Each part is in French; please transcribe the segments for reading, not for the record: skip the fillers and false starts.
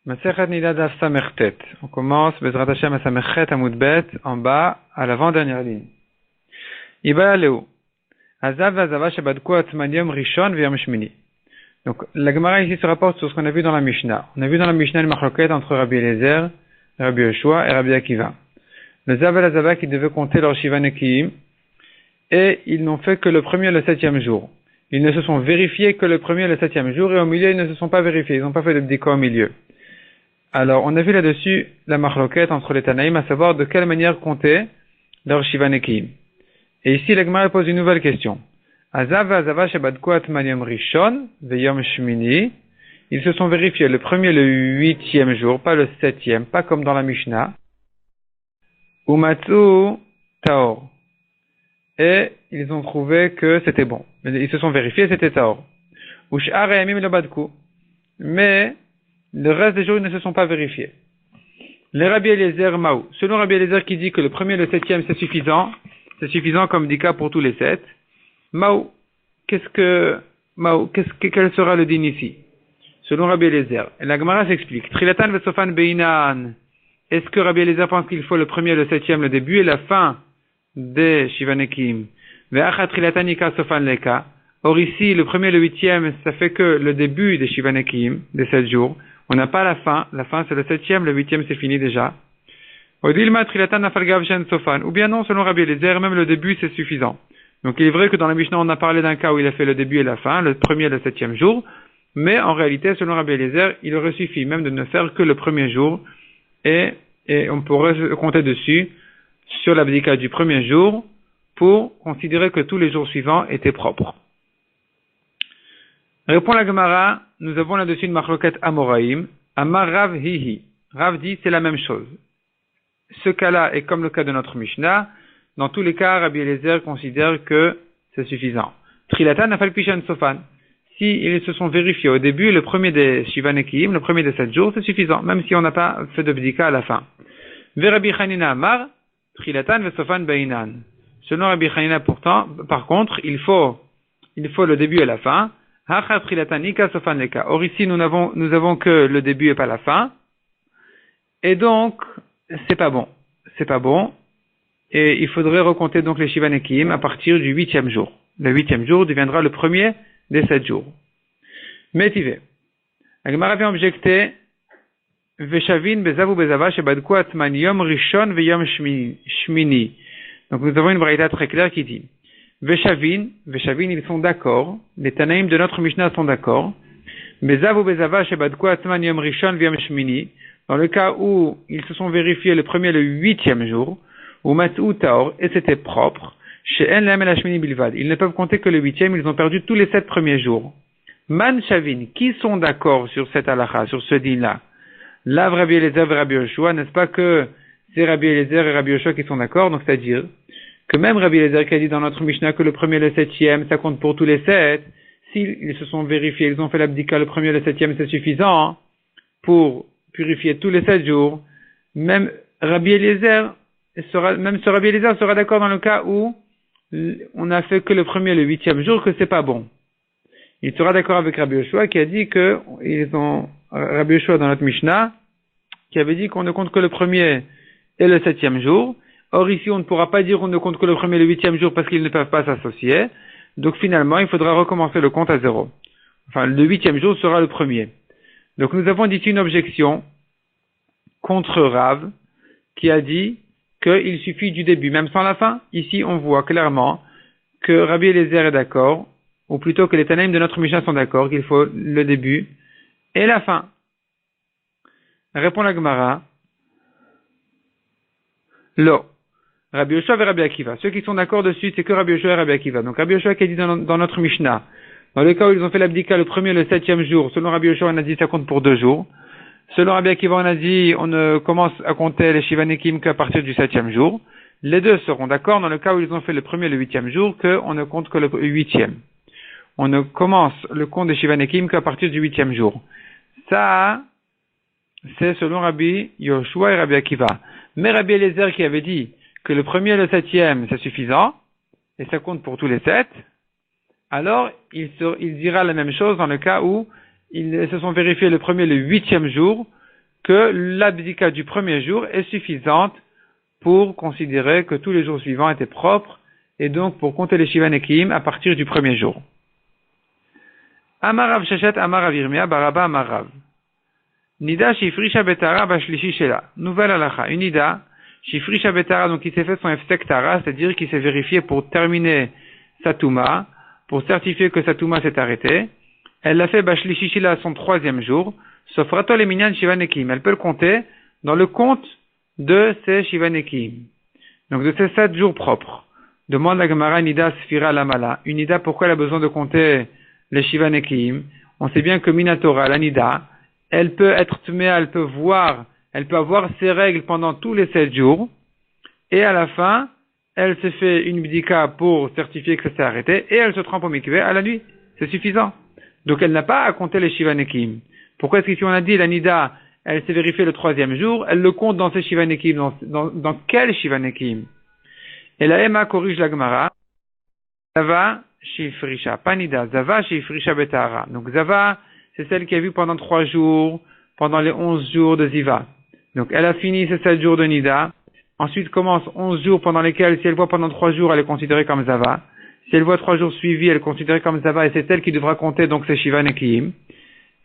Masechet Nida Daf Samertet. On commence Bezrat Hashem à Samerchet Amud Bet, en bas, à l'avant-dernière ligne. Iba Leu. Azav Azava Shabadku Atzman Yom Rishon V'Yom Shmini. Donc, la Gemara ici se rapporte sur ce qu'on a vu dans la Mishnah. On a vu dans la Mishnah une marloquette entre Rabbi Eliezer, Rabbi Yoshua et Rabbi Akiva. Le Zav et la Zava qui devaient compter leur Shiva Nekiim, et ils n'ont fait que le premier et le septième jour. Ils ne se sont vérifiés que le premier et le septième jour, et au milieu ils ne se sont pas vérifiés, ils n'ont pas fait de bdika au milieu. Alors, on a vu là-dessus la marloquette entre les Tanaïm, à savoir de quelle manière compter leur Shiva Nekiim. Et ici, la Gemara pose une nouvelle question. Azav Azava Shabadku Atman Yom Rishon V'Yom Shmini. Ils se sont vérifiés le premier et le huitième jour, pas le septième, pas comme dans la Mishnah. Umatsu Taor. Et ils ont trouvé que c'était bon. Ils se sont vérifiés, c'était Taor. Ush'ar Yamim Lobadku. Mais le reste des jours, ils ne se sont pas vérifiés. Les Rabbi Eliezer Maou. Selon Rabbi Eliezer qui dit que le premier et le septième, c'est suffisant comme dika pour tous les 7. Maou, quel sera le din ici? Selon Rabbi Eliezer. Et la Gemara s'explique. Trilatan vesofan beinan. Est-ce que Rabbi Eliezer pense qu'il faut le premier et le septième, le début et la fin des Shiva Nekiim? Ve'achat trilatan ika sofan leka. Or ici, le premier et le huitième, ça fait que le début des Shiva Nekiim, des 7 jours. On n'a pas la fin c'est le septième, le huitième c'est fini déjà. Ou bien non, selon Rabbi Eliezer, même le début c'est suffisant. Donc il est vrai que dans la Mishnah on a parlé d'un cas où il a fait le début et la fin, le premier et le septième jour, mais en réalité selon Rabbi Eliezer, il aurait suffi même de ne faire que le premier jour, et on pourrait compter dessus sur l'abdika du premier jour pour considérer que tous les jours suivants étaient propres. Répond la Gemara, nous avons là-dessus une marloquette Amoraïm, Amar Rav Hihi. Rav dit c'est la même chose. Ce cas-là est comme le cas de notre Mishnah. Dans tous les cas, Rabbi Eliezer considère que c'est suffisant. Trilatan Afal Pishan Sofan. Si ils se sont vérifiés au début, le premier des Shiva Nekiim, le premier des 7 jours, c'est suffisant, même si on n'a pas fait de bdika à la fin. Ve Rabbi Chanina Amar, Trilatan Vesofan Beinan. Selon Rabbi Chanina pourtant, par contre, il faut le début et la fin. Or ici, nous avons que le début et pas la fin. Et donc, c'est pas bon. Et il faudrait recompter donc les Shiva Nekiim à partir du 8e jour. Le 8e jour deviendra le premier des 7 jours. Métivé. La Gemara vient objecter, Veshavin bezavu bezava shebadku atman yom rishon v'yom shmini. Donc nous avons une braïta très claire qui dit, Veshavin, ils sont d'accord, les Tanaïm de notre Mishnah sont d'accord, Bezav ou Bezava Shebadku Atman Yom Rishon V'Yom Shmini, dans le cas où ils se sont vérifiés le premier et le huitième jour, ou Mat'u Taor, et c'était propre, chez En Lam El Shmini Bilvad, ils ne peuvent compter que le huitième, ils ont perdu tous les 7 premiers jours. Man Shavin, qui sont d'accord sur cette halakha, sur ce din-là? Là, Rabbi Eliezer et Rabbi Yoshua, n'est-ce pas que c'est Rabbi Eliezer et Rabbi Yoshua qui sont d'accord, donc c'est-à-dire que même Rabbi Eliezer qui a dit dans notre Mishnah que le premier et le septième, ça compte pour tous les 7, s'ils se sont vérifiés, ils ont fait l'abdika, le premier et le septième, c'est suffisant pour purifier tous les 7 jours, même Rabbi Eliezer sera d'accord dans le cas où on a fait que le premier et le huitième jour, que c'est pas bon. Il sera d'accord avec Rabbi Yoshua qui a dit que Rabbi Yoshua dans notre Mishnah, qui avait dit qu'on ne compte que le premier et le septième jour. Or ici, on ne pourra pas dire qu'on ne compte que le premier et le huitième jour parce qu'ils ne peuvent pas s'associer. Donc finalement, il faudra recommencer le compte à 0. Enfin, le huitième jour sera le premier. Donc nous avons dit une objection contre Rav qui a dit qu'il suffit du début, même sans la fin. Ici, on voit clairement que Rabbi Eliezer est d'accord, ou plutôt que les Tanaïm de notre Mishnah sont d'accord qu'il faut le début et la fin. Répond la Gemara. Lo. Rabbi Yoshua et Rabbi Akiva. Ceux qui sont d'accord dessus, c'est que Rabbi Yoshua et Rabbi Akiva. Donc Rabbi Yoshua qui a dit dans notre Mishnah, dans le cas où ils ont fait l'abdika le premier et le septième jour, selon Rabbi Yoshua on a dit ça compte pour 2 jours. Selon Rabbi Akiva on a dit on ne commence à compter les Shiva Nekiim qu'à partir du 7e jour. Les deux seront d'accord dans le cas où ils ont fait le premier et le 8e jour qu'on ne compte que le 8e. On ne commence le compte des Shiva Nekiim qu'à partir du 8e jour. Ça, c'est selon Rabbi Yoshua et Rabbi Akiva. Mais Rabbi Eliezer qui avait dit que le premier et le septième, c'est suffisant, et ça compte pour tous les 7, alors il dira la même chose dans le cas où ils se sont vérifiés le premier et le 8e jour, que l'abdika du premier jour est suffisante pour considérer que tous les jours suivants étaient propres et donc pour compter les Shiva Nekiim à partir du premier jour. Amarav Shechet Amarav Yirmia Baraba Amarav. Nida Shifrisha Betara Bashlishi Shela. Nouvelle halacha. Une Nida Shifrisha Betara, donc qui s'est fait son Efsek Tara, c'est-à-dire qu'il s'est vérifié pour terminer sa Touma, pour certifier que sa Touma s'est arrêtée. Elle l'a fait Bashlishi Shela son troisième jour. Sauf Ratol et Minyan Shiva Nekiim. Elle peut le compter dans le compte de ses Shiva Nekiim. Donc de ces 7 jours propres. Demande la Gemara Nida Sfira Lamala. Une Nida, pourquoi elle a besoin de compter les Shiva Nekiim? On sait bien que Minatora, la Nida, elle peut être tmea, elle peut avoir ses règles pendant tous les 7 jours. Et à la fin, elle se fait une bdika pour certifier que ça s'est arrêté. Et elle se trempe au mikveh à la nuit. C'est suffisant. Donc elle n'a pas à compter les Shiva Nekiim. Pourquoi est-ce qu'ici on a dit la Nida, elle s'est vérifiée le troisième jour, elle le compte dans ses Shiva Nekiim, dans quel Shiva Nekiim? Et la Emma corrige la Gemara. Zava Shifrisha, pas Nida, Zava Shifrisha Betara. Donc Zava, c'est celle qui a vu pendant 3 jours, pendant les 11 jours de Ziva. Donc elle a fini ses 7 jours de Nida. Ensuite commence 11 jours pendant lesquels, si elle voit pendant 3 jours, elle est considérée comme Zava. Si elle voit 3 jours suivis, elle est considérée comme Zava et c'est elle qui devra compter donc ses Shiva Nekiim.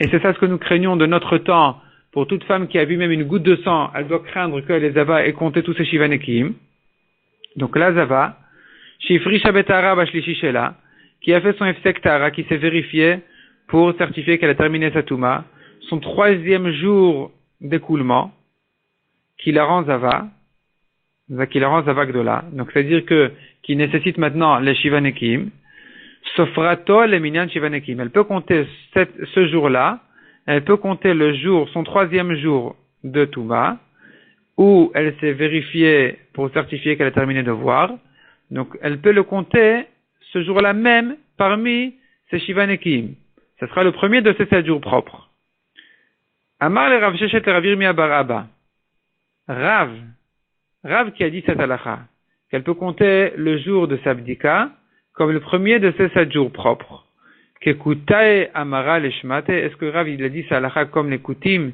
Et c'est ça ce que nous craignons de notre temps. Pour toute femme qui a vu même une goutte de sang, elle doit craindre que les Zava aient compté tous ses Shiva Nekiim. Donc la Zava, Shifrisha Betara Bashlishi Shela, qui a fait son Efsek Tara, qui s'est vérifié pour certifier qu'elle a terminé sa Touma, son troisième jour d'écoulement, qui la rend Zava Gdola. Donc c'est-à-dire qui nécessite maintenant les Shiva Nekiim. Sofrato les Minyan Shiva Nekiim. Elle peut compter ce jour-là, elle peut compter son troisième jour de Touma, où elle s'est vérifiée pour certifier qu'elle a terminé de voir. Donc elle peut le compter ce jour-là même parmi ses Shiva Nekiim. Ce sera le premier de ces 7 jours propres. Amar le Rav Shechet le Rav Yirmia bar Abba. Rav qui a dit cette halakha, qu'elle peut compter le jour de sa bdika comme le premier de ces 7 jours propres. Kekutae amara leshmate, est-ce que Rav il a dit cette halakha comme les kutim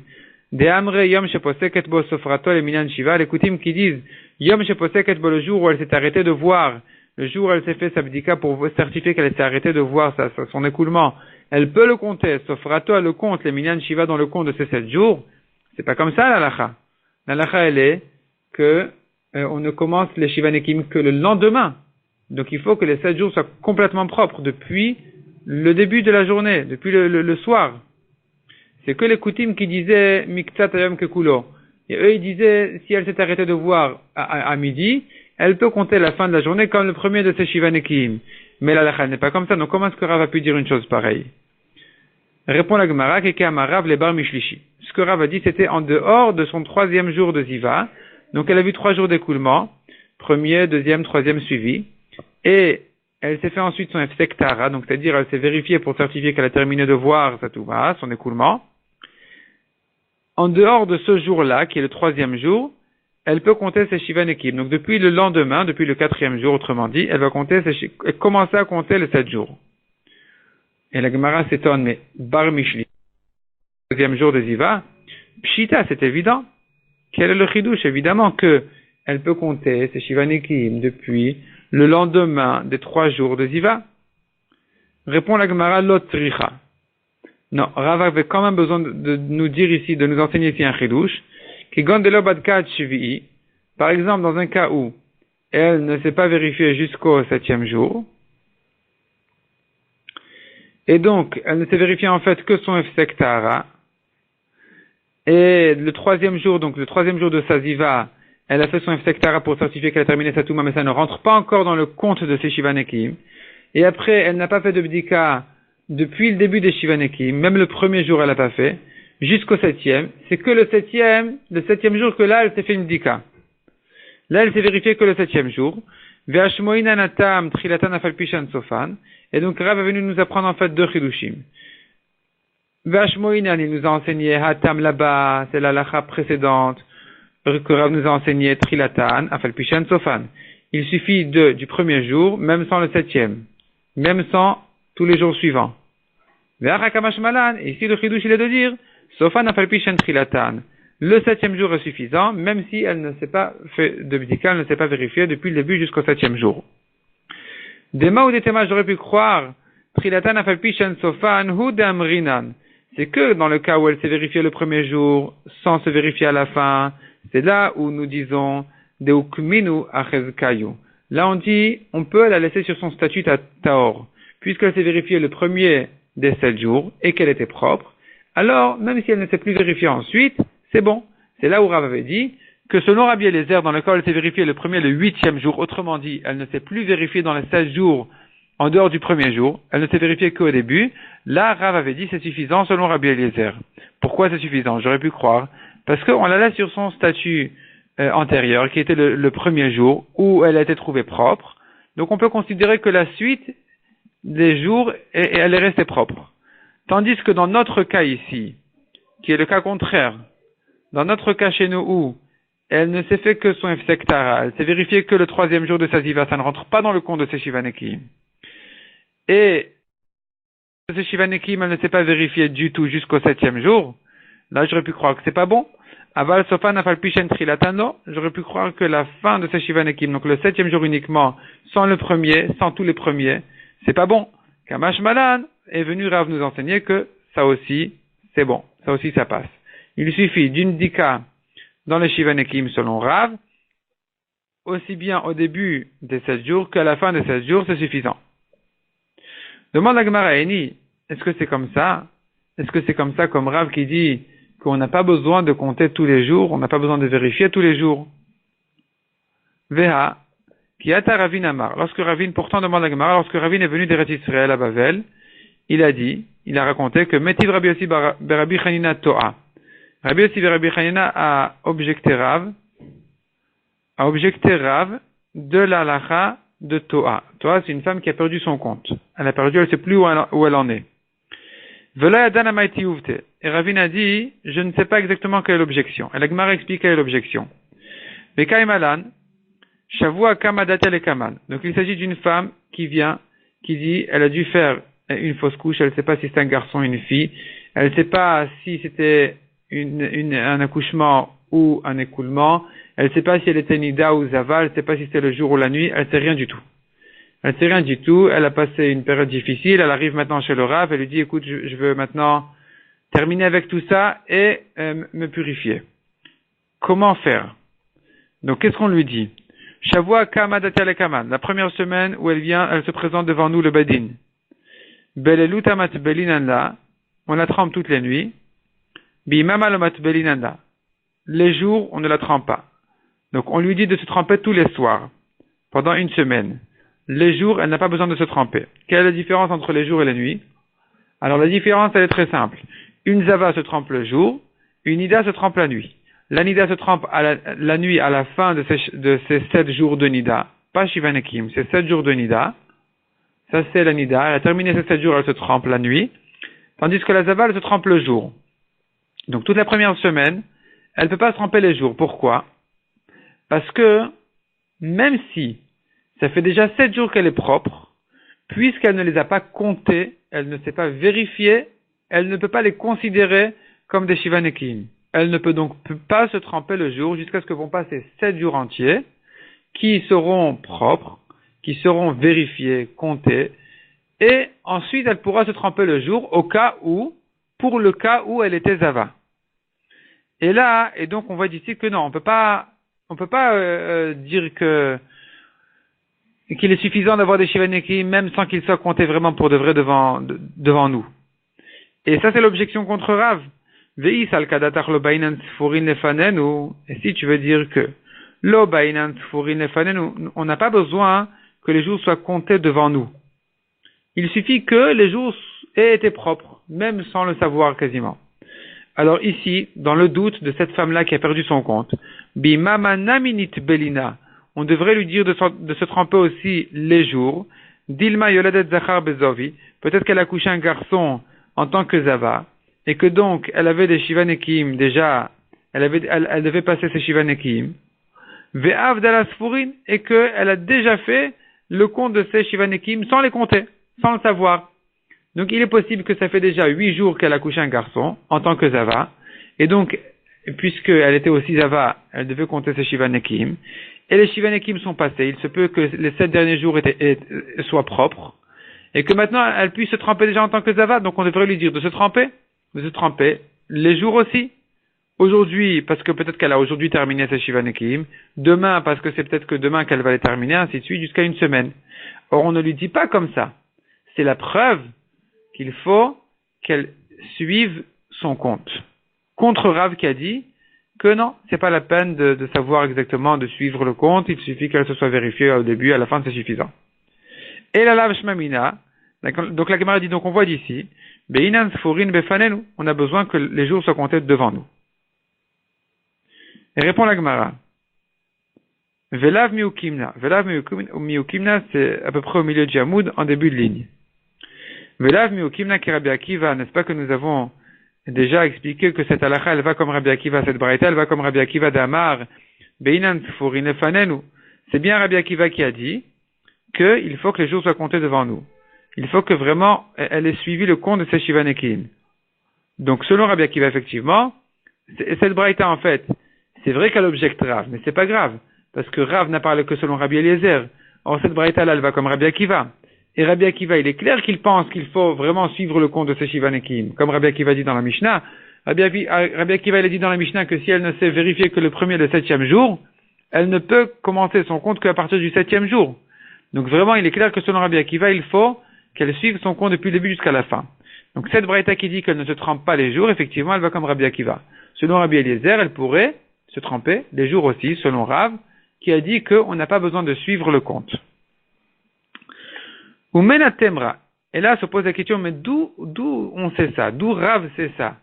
de amre yom sheposeket bo sofrato le minyan shiva, les kutim qui disent yom sheposeket bo, le jour où elle s'est arrêtée de voir, le jour où elle s'est fait sa bdika pour certifier qu'elle s'est arrêtée de voir son écoulement, elle peut le compter, sofrato elle le compte, les minyan shiva dans le compte de ces 7 jours. C'est pas comme ça l'halakha. L'halakha elle est que on ne commence les Shiva Nekiim que le lendemain. Donc il faut que les 7 jours soient complètement propres depuis le début de la journée, depuis le soir. C'est que les Koutim qui disaient Miktsat Ayom Kekulo. Et eux ils disaient si elle s'est arrêtée de voir à midi, elle peut compter la fin de la journée comme le premier de ces Shiva Nekiim. Mais la halakha n'est pas comme ça. Donc comment est-ce que Rav a pu dire une chose pareille? Répond la Gemara, Keke Amarav le bar Mishlishi. Ce que Rav a dit, c'était en dehors de son troisième jour de Ziva. Donc elle a vu 3 jours d'écoulement, premier, deuxième, troisième suivi, et elle s'est fait ensuite son Efsek Tara, donc c'est-à-dire elle s'est vérifiée pour certifier qu'elle a terminé de voir sa Touma, son écoulement. En dehors de ce jour-là, qui est le troisième jour, elle peut compter ses Shiva Nekiim. Donc depuis le lendemain, depuis le 4e jour, autrement dit, elle va commencer à compter les 7 jours. Et la Gemara s'étonne, mais Bar Mishli, deuxième jour de Ziva, Pshita, c'est évident. Quel est le chidouche? Évidemment que elle peut compter ses Shiva Nekiim depuis le lendemain des 3 jours de Ziva. Répond la Gemara Lotricha. Non, Rav avait quand même besoin de nous dire ici, de nous enseigner ici un chidouche. Qui gondelo badkat shvi'i. Par exemple, dans un cas où elle ne s'est pas vérifiée jusqu'au 7e jour. Et donc, elle ne s'est vérifiée en fait que son Efsek Tara. Et le 3e jour, donc le 3e jour de sa Ziva, elle a fait son Efsek Tara pour certifier qu'elle a terminé sa Touma, mais ça ne rentre pas encore dans le compte de ses Shiva Nekiim. Et après, elle n'a pas fait de bdika depuis le début des Shiva Nekiim, même le premier jour elle n'a pas fait, jusqu'au 7e. C'est que le 7e jour que là, elle s'est fait une bdika. Là, elle s'est vérifiée que le 7e jour. Ve'ashmoina natam trilatan afalpishan sofan. Et donc, Rav est venu nous apprendre en fait 2 chidushim. Vashmoinan, il nous a enseigné Hatam là-bas, c'est la lacha précédente, que Rav nous a enseigné Trilatan, Afalpishan Sofan. Il suffit du premier jour, même sans le 7e, même sans tous les jours suivants. Ve'achakamash malan, ici le chidouche il est de dire, Sofan Afalpishan Trilatan. le 7e jour est suffisant, même si elle ne s'est pas fait de bdika, elle ne s'est pas vérifiée depuis le début jusqu'au 7e jour. Dema ou des thémas, j'aurais pu croire, Trilatan afalpishan sofan hu damrinan. C'est que dans le cas où elle s'est vérifiée le premier jour, sans se vérifier à la fin, c'est là où nous disons, deukminu achezkayu. Là on dit, on peut la laisser sur son statut taor. Puisqu'elle s'est vérifiée le premier des 7 jours, et qu'elle était propre, alors, même si elle ne s'est plus vérifiée ensuite, c'est bon. C'est là où Rav avait dit que selon Rabbi Eliezer, dans le cas où elle s'est vérifiée le premier, le 8e jour, autrement dit, elle ne s'est plus vérifiée dans les 16 jours en dehors du premier jour, elle ne s'est vérifiée qu'au début, là, Rav avait dit c'est suffisant selon Rabbi Eliezer. Pourquoi c'est suffisant? J'aurais pu croire. Parce qu'on la laisse sur son statut antérieur, qui était le premier jour, où elle a été trouvée propre. Donc on peut considérer que la suite des jours, elle est restée propre. Tandis que dans notre cas ici, qui est le cas contraire, dans notre cas chez nous où elle ne s'est fait que son efsektara, elle s'est vérifiée que le 3e jour de sa ziva, ça ne rentre pas dans le compte de ses shivanekim. Et ces shivanekim, elle ne s'est pas vérifiée du tout jusqu'au 7e jour, là j'aurais pu croire que c'est pas bon. Aval sofan afal pishen trilatano, j'aurais pu croire que la fin de ces shivanekim, donc le 7e jour uniquement, sans le premier, sans tous les premiers, c'est pas bon. Kamash Malan est venu Rav nous enseigner que ça aussi, c'est bon. Ça aussi, ça passe. Il suffit d'une dika dans les Shivanekim selon Rav, aussi bien au début des 7 jours qu'à la fin des 7 jours, c'est suffisant. Demande à Gemara Eni, est-ce que c'est comme ça? Est-ce que c'est comme ça comme Rav qui dit qu'on n'a pas besoin de compter tous les jours, on n'a pas besoin de vérifier tous les jours? Veha, qui ata Ravin Amar. Lorsque Ravin, pourtant demande à Gemara, lorsque Ravin est venu d'Eretz Israël à Bavel, il a raconté que Metiv Rabbi Yossi Berabi Chanina Toa. Rabbi Yossi Berabi Chanina a objecté Rav de la halacha de Toa. Toa, c'est une femme qui a perdu son compte. Elle a perdu, elle ne sait plus où elle en est. Vela Yadan Amaiti Uvte. Et Ravin a dit, je ne sais pas exactement quelle est l'objection. Et la Gemara explique quelle est l'objection. Bekai Malan, Shavua Kamadatel et Kaman. Donc il s'agit d'une femme qui vient, qui dit, elle a dû faire une fausse couche, elle ne sait pas si c'est un garçon ou une fille, elle ne sait pas si c'était un accouchement ou un écoulement, elle ne sait pas si elle était nida ou zava, elle ne sait pas si c'était le jour ou la nuit, elle ne sait rien du tout. Elle ne sait rien du tout, elle a passé une période difficile, elle arrive maintenant chez le Rav, elle lui dit écoute, je veux maintenant terminer avec tout ça et me purifier. Comment faire? Donc qu'est-ce qu'on lui dit? Shavua Kamadatel Kaman, la première semaine où elle vient, elle se présente devant nous le Badin. Belelutamat belinanda, on la trempe toutes les nuits. Bimamalomat belinanda, les jours on ne la trempe pas. Donc on lui dit de se tremper tous les soirs, pendant une semaine. Les jours, elle n'a pas besoin de se tremper. Quelle est la différence entre les jours et les nuits? Alors la différence, elle est très simple. Une zava se trempe le jour, une nida se trempe la nuit. La nida se trempe la nuit à la fin de ces 7 jours de nida. Pas shivanekim, c'est 7 jours de nida. Ça c'est la nida. Elle a terminé ces 7 jours, elle se trempe la nuit. Tandis que la zava, elle se trempe le jour. Donc toute la première semaine, elle ne peut pas se tremper les jours. Pourquoi? Parce que, même si ça fait déjà 7 jours qu'elle est propre, puisqu'elle ne les a pas comptés, elle ne s'est pas vérifiée, elle ne peut pas les considérer comme des shivanekim. Elle ne peut donc pas se tremper le jour jusqu'à ce que vont passer 7 jours entiers, qui seront propres, qui seront vérifiés, comptés, et ensuite elle pourra se tremper le jour pour le cas où elle était zava. Et là, et donc on voit d'ici que non, on peut pas dire qu'il est suffisant d'avoir des shivanekim même sans qu'ils soient comptés vraiment pour de vrai devant nous. Et ça c'est l'objection contre Rav. Veis al kadatar lo bainan tfurin lefanenu. Et si tu veux dire que lo bainan tfurin lefanenu, on n'a pas besoin que les jours soient comptés devant nous. Il suffit que les jours aient été propres, même sans le savoir quasiment. Alors ici, dans le doute de cette femme-là qui a perdu son compte, bimama naminit belina, on devrait lui dire de se tremper aussi les jours. Dilma yoladet zachar bezovi, peut-être qu'elle a couché un garçon en tant que zava, et que donc elle avait des shivanekim déjà, elle devait passer ses shivanekim. Ve'av dalasfurin, et qu'elle a déjà fait le compte de ses shivanekim sans les compter, sans le savoir. Donc il est possible que ça fait déjà 8 jours qu'elle a couché un garçon en tant que zava, et donc et puisqu'elle était aussi Zava, elle devait compter ses Shivanekim. Et les Shivanekim sont passés. Il se peut que les 7 derniers jours soient propres. Et que maintenant, elle puisse se tremper déjà en tant que Zava. Donc, on devrait lui dire de se tremper les jours aussi. Aujourd'hui, parce que peut-être qu'elle a aujourd'hui terminé ses Shivanekim. Demain, parce que c'est peut-être que demain qu'elle va les terminer, ainsi de suite, jusqu'à une semaine. Or, on ne lui dit pas comme ça. C'est la preuve qu'il faut qu'elle suive son compte. Contre Rav qui a dit que non, c'est pas la peine de savoir exactement, de suivre le compte, il suffit qu'elle se soit vérifiée au début, à la fin c'est suffisant. Et la lave shmamina, donc la Gemara dit, donc on voit d'ici, beinan sfurin befanenu, on a besoin que les jours soient comptés devant nous. Et répond la Gemara, velav miukimna, c'est à peu près au milieu de Jamoud, en début de ligne. Velav miukimna ki Rabbi Akiva, n'est-ce pas que nous avons déjà expliqué que cette halakha, elle va comme Rabbi Akiva, cette braïta, elle va comme Rabbi Akiva d'Amar, beinan sfurin lefanenu. C'est bien Rabbi Akiva qui a dit qu'il faut que les jours soient comptés devant nous. Il faut que vraiment elle ait suivi le compte de ses Shivanekim. Donc selon Rabbi Akiva, effectivement, cette braïta en fait, c'est vrai qu'elle objecte Rav, mais c'est pas grave, parce que Rav n'a parlé que selon Rabbi Eliezer. Or cette braïta là, elle va comme Rabbi Akiva. Et Rabbi Akiva, il est clair qu'il pense qu'il faut vraiment suivre le compte de ses Shivanekim. Comme Rabbi Akiva dit dans la Mishnah, Rabbi Akiva, il a dit dans la Mishnah que si elle ne sait vérifier que le premier et le 7e jour, elle ne peut commencer son compte qu'à partir du 7e jour. Donc vraiment, il est clair que selon Rabbi Akiva, il faut qu'elle suive son compte depuis le début jusqu'à la fin. Donc cette braïta qui dit qu'elle ne se trempe pas les jours, effectivement, elle va comme Rabbi Akiva. Selon Rabbi Eliezer, elle pourrait se tremper les jours aussi, selon Rav, qui a dit qu'on n'a pas besoin de suivre le compte. Ou menatemra. Et là se pose la question, mais d'où on sait ça? D'où Rav sait ça?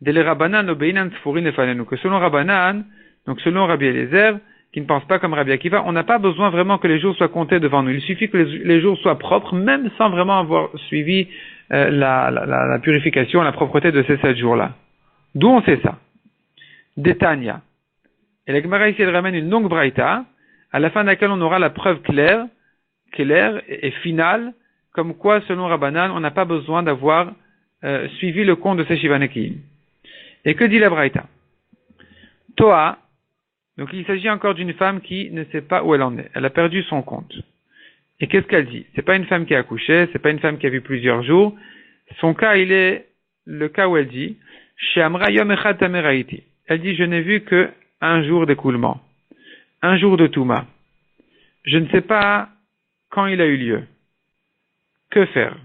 Dele Rabbanan obeinan sfurin lefanenu. Que selon Rabbanan, donc selon Rabbi Eliezer, qui ne pense pas comme Rabbi Akiva, on n'a pas besoin vraiment que les jours soient comptés devant nous. Il suffit que les jours soient propres, même sans vraiment avoir suivi la purification, la propreté de ces 7 jours-là. D'où on sait ça? Détania. Et la Gemara ici, elle ramène une longue braïta, à la fin de laquelle on aura la preuve claire et finale, comme quoi, selon Rabbanan, on n'a pas besoin d'avoir suivi le compte de ces Shivanekim. Et que dit la braïta? Toa, donc il s'agit encore d'une femme qui ne sait pas où elle en est. Elle a perdu son compte. Et qu'est-ce qu'elle dit? C'est pas une femme qui a accouché, c'est pas une femme qui a vu plusieurs jours. Son cas, il est le cas où elle dit, She'amra yom echad tameraiti. Elle dit, je n'ai vu que un jour d'écoulement. Un jour de Touma. Je ne sais pas quand il a eu lieu. Que faire?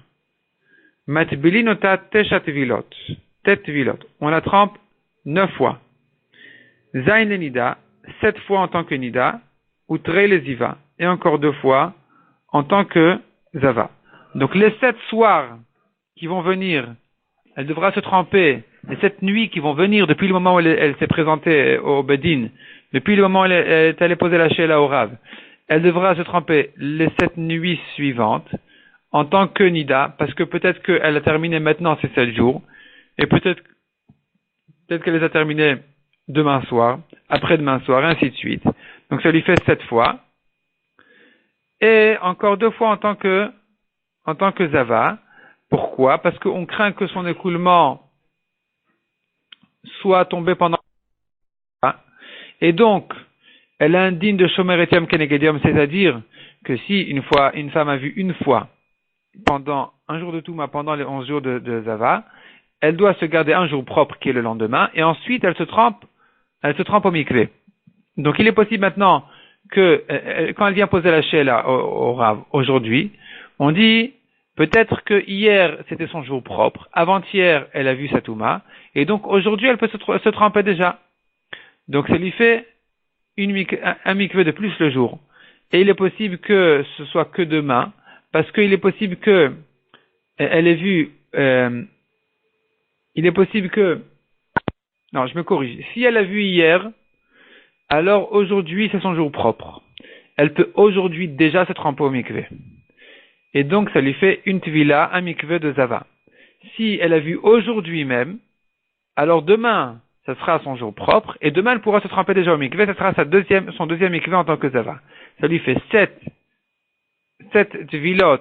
Matbilinota teshat vilot. Tet vilot. On la trempe 9 fois. Zain le nida, 7 fois en tant que nida, ou trei les ziva, et encore 2 fois en tant que zava. Donc les 7 soirs qui vont venir, elle devra se tremper, les 7 nuits qui vont venir depuis le moment où elle s'est présentée au Bedin, depuis le moment où elle est allée poser la shela au Rav, elle devra se tremper les 7 nuits suivantes en tant que nida, parce que peut-être qu'elle a terminé maintenant ces 7 jours, et peut-être qu'elle les a terminés demain soir, après-demain soir, et ainsi de suite. Donc ça lui fait 7 fois. Et encore 2 fois en tant que Zava. Pourquoi? Parce qu'on craint que son écoulement soit tombé pendant. Et donc, elle est indigne de Shomer Etiam Kenegedium, c'est-à-dire que si une femme a vu une fois pendant un jour de Touma, pendant les 11 jours de Zava, elle doit se garder un jour propre qui est le lendemain, et ensuite elle se trempe au mikvé. Donc il est possible maintenant que, quand elle vient poser la shela au Rav aujourd'hui, on dit, peut-être que hier c'était son jour propre, avant-hier elle a vu sa Touma, et donc aujourd'hui elle peut se tremper déjà. Donc ça lui fait un mikvé de plus le jour. Et il est possible que ce soit que demain, parce qu'il est possible que elle ait vu, il est possible que, non, je me corrige. Si elle a vu hier, alors aujourd'hui c'est son jour propre. Elle peut aujourd'hui déjà se tremper au mikvé. Et donc ça lui fait une tvila, un mikvé de Zava. Si elle a vu aujourd'hui même, alors demain, ça sera son jour propre, et demain elle pourra se tremper déjà au mikvé, ça sera son deuxième mikvé en tant que Zava. Ça lui fait 7 tvilot,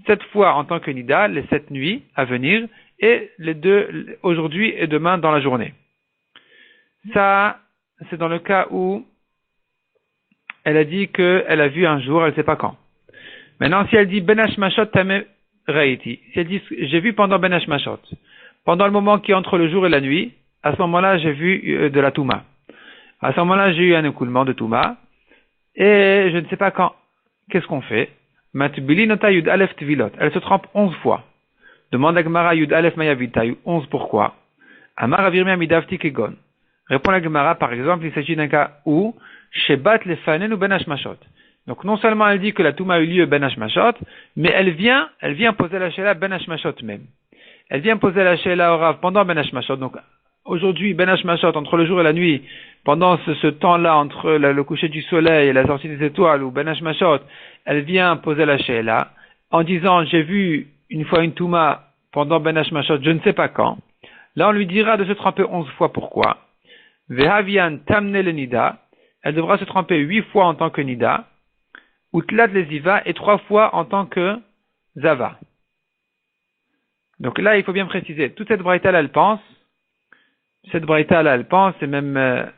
7 fois en tant que nida, les 7 nuits à venir, et les 2 aujourd'hui et demain dans la journée. Ça, c'est dans le cas où elle a dit qu'elle a vu un jour, elle ne sait pas quand. Maintenant, si elle dit Ben Hashmashot Tame Reiti, si elle dit j'ai vu pendant Ben Hashmashot, pendant le moment qui est entre le jour et la nuit, à ce moment-là, j'ai vu de la Touma. À ce moment-là, j'ai eu un écoulement de Touma, et je ne sais pas quand. Qu'est-ce qu'on fait? Matbili nota Yud Aleph Tvilot. Elle se trempe 11 fois. Demande à Gemara Yud Aleph Mayavita, 11 pourquoi? Amar Avirmia Midavti Kegon. Répond la Gemara, par exemple, il s'agit d'un cas où Shebat Lefanen ou Ben Hashmashot. Donc non seulement elle dit que la Touma a eu lieu Ben Hashmashot, mais elle vient poser la Sheila Ben Hashmashot même. Elle vient poser la Sheila au Rav pendant Ben Hashmashot. Donc aujourd'hui, Ben Hashmashot, entre le jour et la nuit, pendant ce temps-là, entre le coucher du soleil et la sortie des étoiles, ou Ben Hashmashot, elle vient poser la Sheila en disant j'ai vu une fois une Touma pendant Ben Hashmashot, je ne sais pas quand. Là on lui dira de se tremper 11 fois pourquoi. Vehavian tamne le nida, elle devra se tremper 8 fois en tant que nida. Outlat les Iva et 3 fois en tant que Zava. Donc là, il faut bien préciser, toute cette braïta-là, elle pense, et même,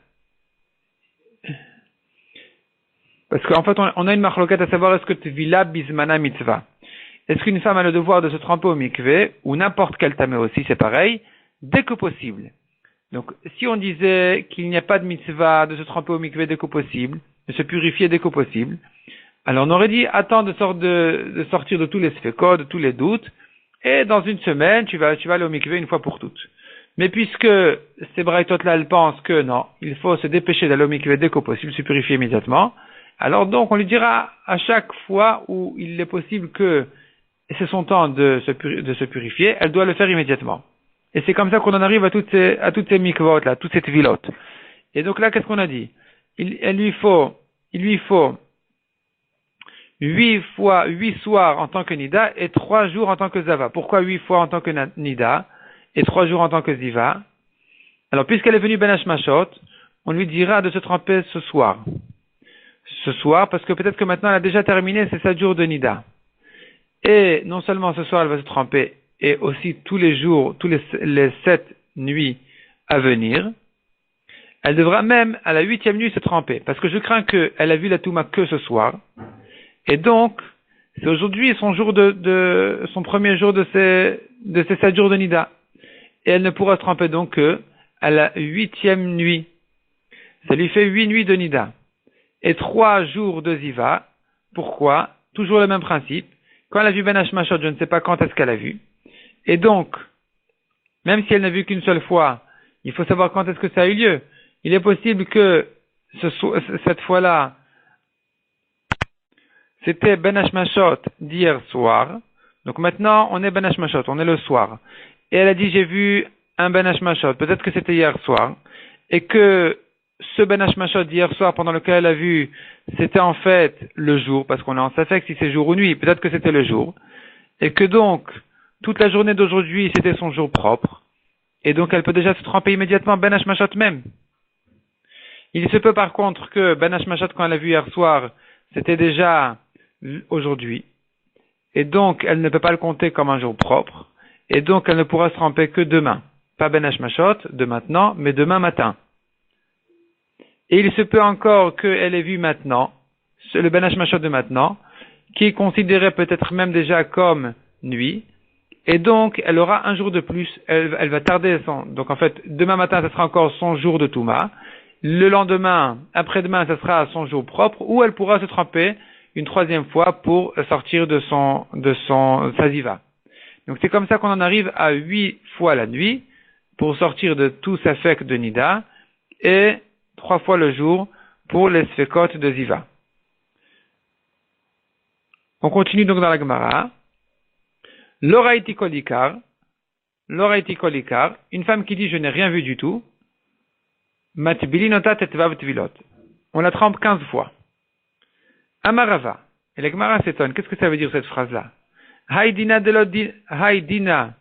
parce qu'en fait, on a une marloquette à savoir, est-ce que Tvila Bismana Mitzvah? Est-ce qu'une femme a le devoir de se tremper au mikvé, ou n'importe quel tamé aussi, c'est pareil, dès que possible. Donc, si on disait qu'il n'y a pas de mitzvah de se tremper au mikvé dès que possible, de se purifier dès que possible, alors on aurait dit, attends de sortir de tous les sfekot, de tous les doutes, et dans une semaine, tu vas aller au mikvé une fois pour toutes. Mais puisque ces braïtotes-là, elles pensent que non, il faut se dépêcher d'aller au mikvé dès que possible, se purifier immédiatement, alors donc on lui dira à chaque fois où il est possible que c'est son temps de se purifier, elle doit le faire immédiatement. Et c'est comme ça qu'on en arrive à toutes ces mikvot-là, toutes ces tvilotes. Et donc là, qu'est-ce qu'on a dit? Il lui faut 8 soirs en tant que Nida et 3 jours en tant que Zava. Pourquoi 8 fois en tant que Nida et 3 jours en tant que Ziva? Alors, puisqu'elle est venue Ben Hashmashot, on lui dira de se tremper ce soir. Ce soir, parce que peut-être que maintenant elle a déjà terminé ses 7 jours de Nida. Et non seulement ce soir elle va se tremper, et aussi tous les jours, les 7 nuits à venir, elle devra même à la 8e nuit se tremper. Parce que je crains qu'elle a vu la Touma que ce soir. Et donc, c'est aujourd'hui son premier jour de ses 7 jours de Nida. Et elle ne pourra se tremper donc que à la 8e nuit. Ça lui fait 8 nuits de Nida. Et 3 jours de Ziva. Pourquoi? Toujours le même principe. Quand elle a vu Ben Hashmashot, je ne sais pas quand est-ce qu'elle a vu. Et donc, même si elle n'a vu qu'une seule fois, il faut savoir quand est-ce que ça a eu lieu. Il est possible que cette fois-là, c'était Ben Hashmashot d'hier soir. Donc maintenant, on est Ben Hashmashot, on est le soir. Et elle a dit, j'ai vu un Ben Hashmashot, peut-être que c'était hier soir. Et que ce Ben Hashmashot d'hier soir, pendant lequel elle a vu, c'était en fait le jour, parce qu'on est en safek si c'est jour ou nuit, peut-être que c'était le jour. Et que donc, toute la journée d'aujourd'hui, c'était son jour propre. Et donc, elle peut déjà se tremper immédiatement Ben Hashmashot même. Il se peut par contre que Ben Hashmashot, quand elle a vu hier soir, c'était déjà aujourd'hui. Et donc, elle ne peut pas le compter comme un jour propre. Et donc, elle ne pourra se tremper que demain. Pas Ben Hashmashot de maintenant, mais demain matin. Et il se peut encore qu'elle ait vu maintenant, le Ben Hashmashot de maintenant, qui est considéré peut-être même déjà comme nuit. Et donc, elle aura un jour de plus. Elle va tarder donc en fait, demain matin, ça sera encore son jour de Touma. Le lendemain, après-demain, ça sera son jour propre, où elle pourra se tremper une 3e fois pour sortir de sa ziva. Donc c'est comme ça qu'on en arrive à 8 fois la nuit, pour sortir de tout safek de Nida, et 3 fois le jour pour les sfekot de ziva. On continue donc dans la Gemara. L'oraiti kolikar, une femme qui dit je n'ai rien vu du tout, matbilinota tetvav tvilot. On la trempe 15 fois. Amarava. Et la Gemara s'étonne. Qu'est-ce que ça veut dire cette phrase-là? Haïdina delodina,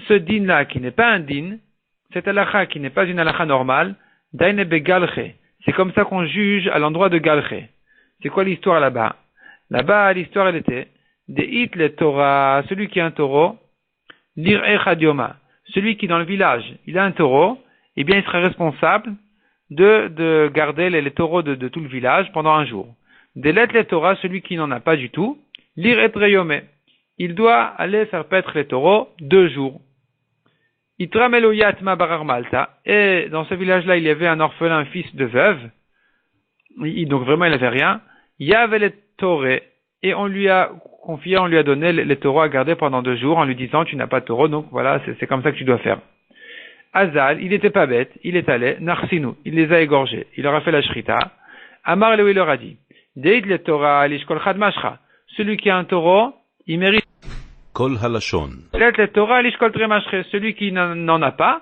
ce din-là qui n'est pas un din, cette halakha qui n'est pas une halakha normale, daine begalche. C'est comme ça qu'on juge à l'endroit de galche. C'est quoi l'histoire là-bas? Là-bas, l'histoire elle était Deit le Torah, celui qui a un taureau, lire echadioma, celui qui dans le village, il a un taureau, eh bien, il sera responsable de garder les taureaux de tout le village pendant un jour. Délet les Torah, celui qui n'en a pas du tout, lire et treyome. Il doit aller faire paître les taureaux 2 jours. Itra meloyat ma barar malta. Et dans ce village-là, il y avait un orphelin, fils de veuve. Donc vraiment, il n'avait rien. Il y avait les taurés. Et on lui a confié, on lui a donné les taureaux à garder pendant 2 jours en lui disant, tu n'as pas de taureau, donc voilà, c'est comme ça que tu dois faire. Azal, il n'était pas bête, il est allé, Narsinu, il les a égorgés, il leur a fait la shrita. Amar Léo, il leur a dit, Deit le Torah, lishkol chad mashcha. Celui qui a un taureau, il mérite. Kol halashon. Deit le Torah, lishkol tre mashcha. Celui qui n'en a pas,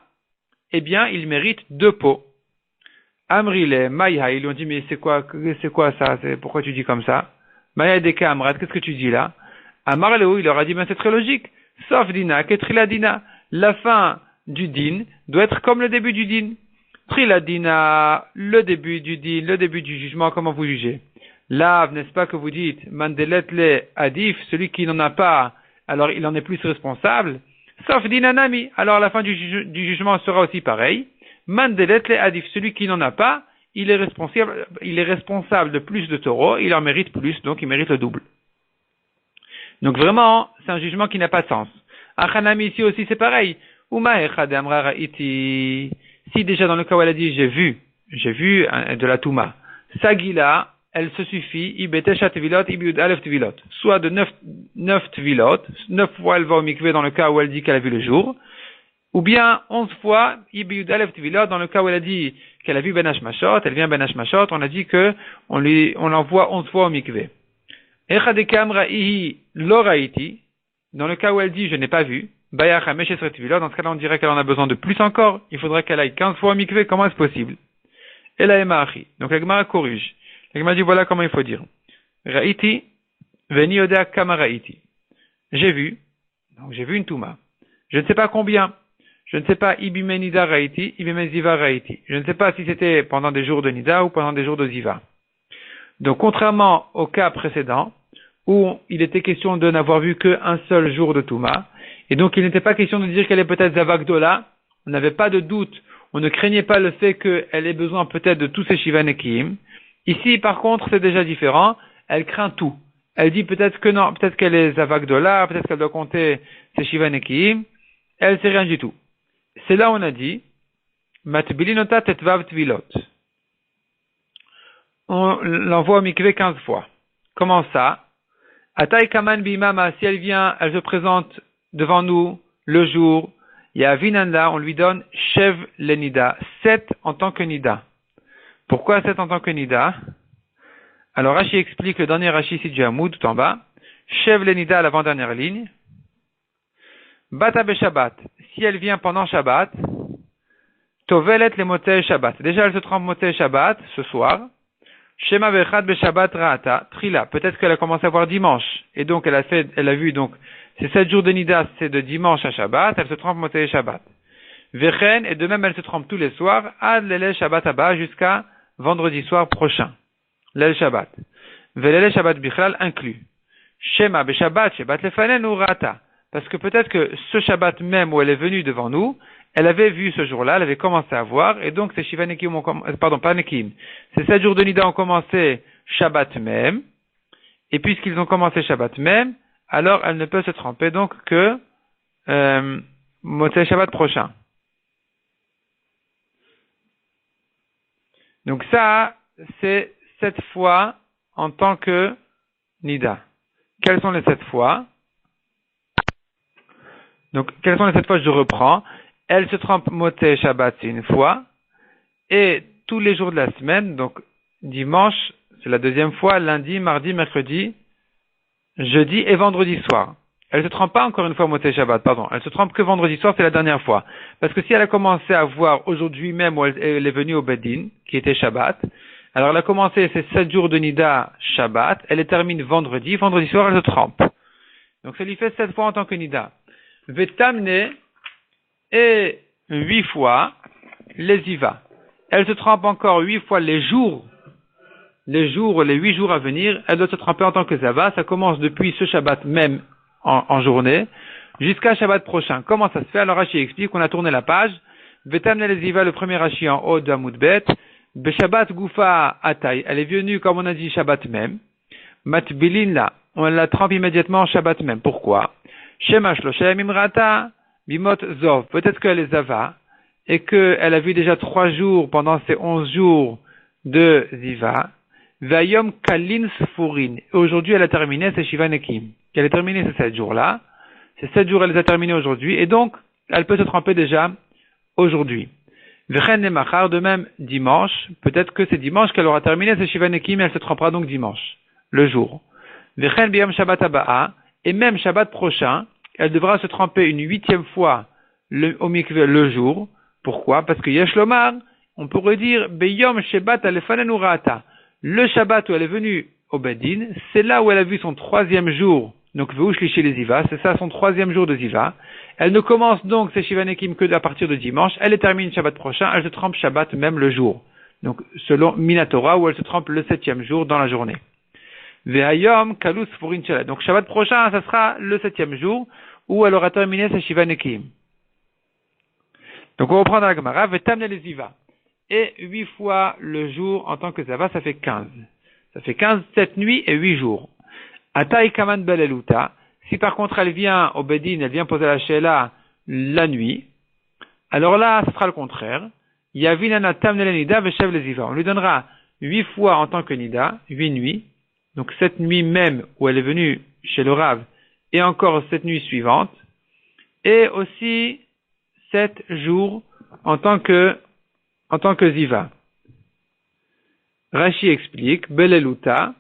eh bien, il mérite 2 pots. Amrile, Maïha, ils lui ont dit, mais c'est quoi ça? Pourquoi tu dis comme ça? Maïha deka Amrat, qu'est-ce que tu dis là? Amar Léo, il leur a dit, ben c'est très logique. Sauf dina, ketrila dina. La fin du din doit être comme le début du din. Triladina, le début du din, le début du jugement, comment vous jugez? Là, n'est-ce pas que vous dites, mandelet le adif, celui qui n'en a pas, alors il en est plus responsable. Sauf dinanami, alors la fin du jugement sera aussi pareil. Mandelet le adif, celui qui n'en a pas, il est responsable de plus de taureaux, il en mérite plus, donc il mérite le double. Donc vraiment, c'est un jugement qui n'a pas de sens. Achanami, ici aussi c'est pareil. Si déjà dans le cas où elle a dit j'ai vu de la Touma, Sagila, elle se suffit, Ibetesha Tvilot, Ibiud Alef Tvilot, soit de 9 Tvilot, 9 fois elle va au mikvé dans le cas où elle dit qu'elle a vu le jour, ou bien 11 fois Ibiud Alef Tvilot dans le cas où elle a dit qu'elle a vu Ben Hashmashot, elle vient Ben Hashmashot, on a dit que on l'envoie 11 fois au mikvé. Echadekam Ra'ihi Loraiti, dans le cas où elle dit je n'ai pas vu, dans ce cas-là, on dirait qu'elle en a besoin de plus encore. Il faudrait qu'elle aille 15 fois au mikvé. Comment est-ce possible? Et la Emachi. Donc la Gemara corrige. La Gemara dit voilà comment il faut dire. Ra'iti, veni odea kama ra'iti. J'ai vu. Donc j'ai vu une touma. Je ne sais pas combien. Je ne sais pas ibime nida ra'iti, ibime ziva ra'iti. Je ne sais pas si c'était pendant des jours de nida ou pendant des jours de ziva. Donc contrairement au cas précédent, où il était question de n'avoir vu qu'un seul jour de touma, et donc il n'était pas question de dire qu'elle est peut-être Zavagdola, on n'avait pas de doute, on ne craignait pas le fait qu'elle ait besoin peut-être de tous ces Shivanekim. Ici par contre c'est déjà différent, elle craint tout. Elle dit peut-être que non, peut-être qu'elle est Zavagdola, peut-être qu'elle doit compter ses Shivanekim, elle sait rien du tout. C'est là où on a dit, Matbilinota tetvav tvilot. On l'envoie au mikvé 15 fois. Comment ça? Ataï kaman bimama, si elle vient, elle se présente devant nous, le jour, il y a Vinanda, on lui donne Shev le Nida, 7 en tant que Nida. Pourquoi 7 en tant que Nida? Alors Rashi explique le dernier Rashi ici du Hamoud, tout en bas. Shev le Nida à l'avant-dernière ligne. Bata be Shabbat, si elle vient pendant Shabbat, Tovelet le Motei Shabbat. Déjà elle se trompe Motei Shabbat, ce soir. Shema vechad be Shabbat Raata, Trila. Peut-être qu'elle a commencé à voir dimanche, et donc elle a vu donc, ces 7 jours de Nida, c'est de dimanche à Shabbat, elle se trompe Motei Shabbat. Vechen, et de même elle se trompe tous les soirs, ad lele Shabbat Abba, jusqu'à vendredi soir prochain. Lel Shabbat. Velele Shabbat Bichlal inclus. Shema be Shabbat, Shabbat lefanen ou Rata. Parce que peut-être que ce Shabbat même où elle est venue devant nous, elle avait vu ce jour-là, elle avait commencé à voir, et donc ces Shiva Nekim pas Nekim. Ces 7 jours de Nida ont commencé Shabbat même, et puisqu'ils ont commencé Shabbat même, alors elle ne peut se tromper donc que Motzei Shabbat prochain. Donc ça, c'est 7 fois en tant que Nida. Quelles sont les 7 fois? Donc, quelles sont les 7 fois? Je reprends. Elle se trompe Motzei Shabbat, c'est une fois. Et tous les jours de la semaine, donc dimanche, c'est la deuxième fois, lundi, mardi, mercredi, jeudi et vendredi soir. Elle ne se trompe pas encore une fois Motzei Shabbat, pardon. Elle se trompe que vendredi soir, c'est la dernière fois. Parce que si elle a commencé à voir aujourd'hui même où elle est venue au Bedin, qui était Shabbat, alors elle a commencé ces 7 jours de Nida Shabbat, elle les termine vendredi soir elle se trompe. Donc ça lui fait 7 fois en tant que Nida. Vetamne et 8 fois les Iva. Elle se trompe encore 8 fois les 8 jours à venir, elle doit se tromper en tant que Zava, ça commence depuis ce Shabbat même en journée, jusqu'à Shabbat prochain. Comment ça se fait? Alors Rashi explique qu'on a tourné la page, Vetamne les Ziva, le premier Rashi en haut de Amoudbet. Beshabbat Goufa Atay. Elle est venue, comme on a dit, Shabbat même. Matbilin là. On la trempe immédiatement en Shabbat même. Pourquoi? Shema Shloshem Imrata. Bimot Zov. Peut-être qu'elle est Zava. Et qu'elle a vu déjà 3 jours pendant ces 11 jours de Ziva. Vayom Kalin Sfurin. Aujourd'hui, elle a terminé ses Shiva Nekim. Elle a terminé ces 7 jours-là. Ces 7 jours, elle les a terminés aujourd'hui. Et donc, elle peut se tremper déjà aujourd'hui. V'chen Nemachar, de même dimanche. Peut-être que c'est dimanche qu'elle aura terminé ses Shiva Nekim et elle se trempera donc dimanche, le jour. V'chen Biyom Shabbat Aba'a. Et même Shabbat prochain, elle devra se tremper une 8e fois au mikveh le jour. Pourquoi? Parce que Yesh Lomar, on pourrait dire Beyom Shebat Alefanenu Ra'ata. Le Shabbat où elle est venue au Bedin, c'est là où elle a vu son 3e jour. Donc Veuch Liché les Ziva, c'est ça son 3e jour de Ziva. Elle ne commence donc ses Shiva Nekim que à partir de dimanche. Elle termine Shabbat prochain, elle se trempe Shabbat même le jour. Donc selon Minatora où elle se trempe le 7e jour dans la journée. Ve'ayom Kalus Furin Shala. Donc Shabbat prochain, ça sera le 7e jour où elle aura terminé ses Shiva Nekim. Donc on reprend dans la Gemara, Vetamne les Ziva. Et 8 fois le jour en tant que Zava, ça fait 15. Ça fait 15, 7 nuits et 8 jours. Ataï Kaman Beleluta. Si par contre elle vient au Bedin, elle vient poser la Sheila la nuit, alors là, ce sera le contraire. Yavinana Tamne le Nida Veshev les Ziva. On lui donnera 8 fois en tant que Nida, 8 nuits. Donc 7 nuits même où elle est venue chez le Rav et encore 7 nuits suivantes. Et aussi 7 jours en tant que Ziva. Rashi explique, Beleluta,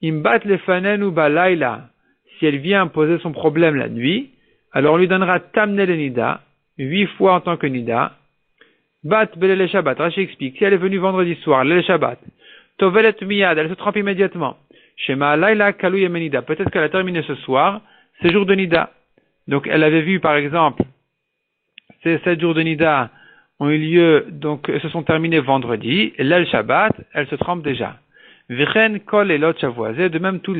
Imbat lefanenu balayla. Si elle vient poser son problème la nuit, alors on lui donnera Tamne le Nida, 8 fois en tant que Nida. Bat belele Shabbat. Rashi explique, si elle est venue vendredi soir, le Shabbat, Tovelet miyad, elle se trempe immédiatement. Shema layla kalu yemenida. Peut-être qu'elle a terminé ce soir, ses jours de Nida. Donc elle avait vu par exemple, ces 7 jours de Nida ont eu lieu, donc se sont terminés vendredi, et là le Shabbat, elle se trempe déjà. Vichen kol elot shavua, de même toutes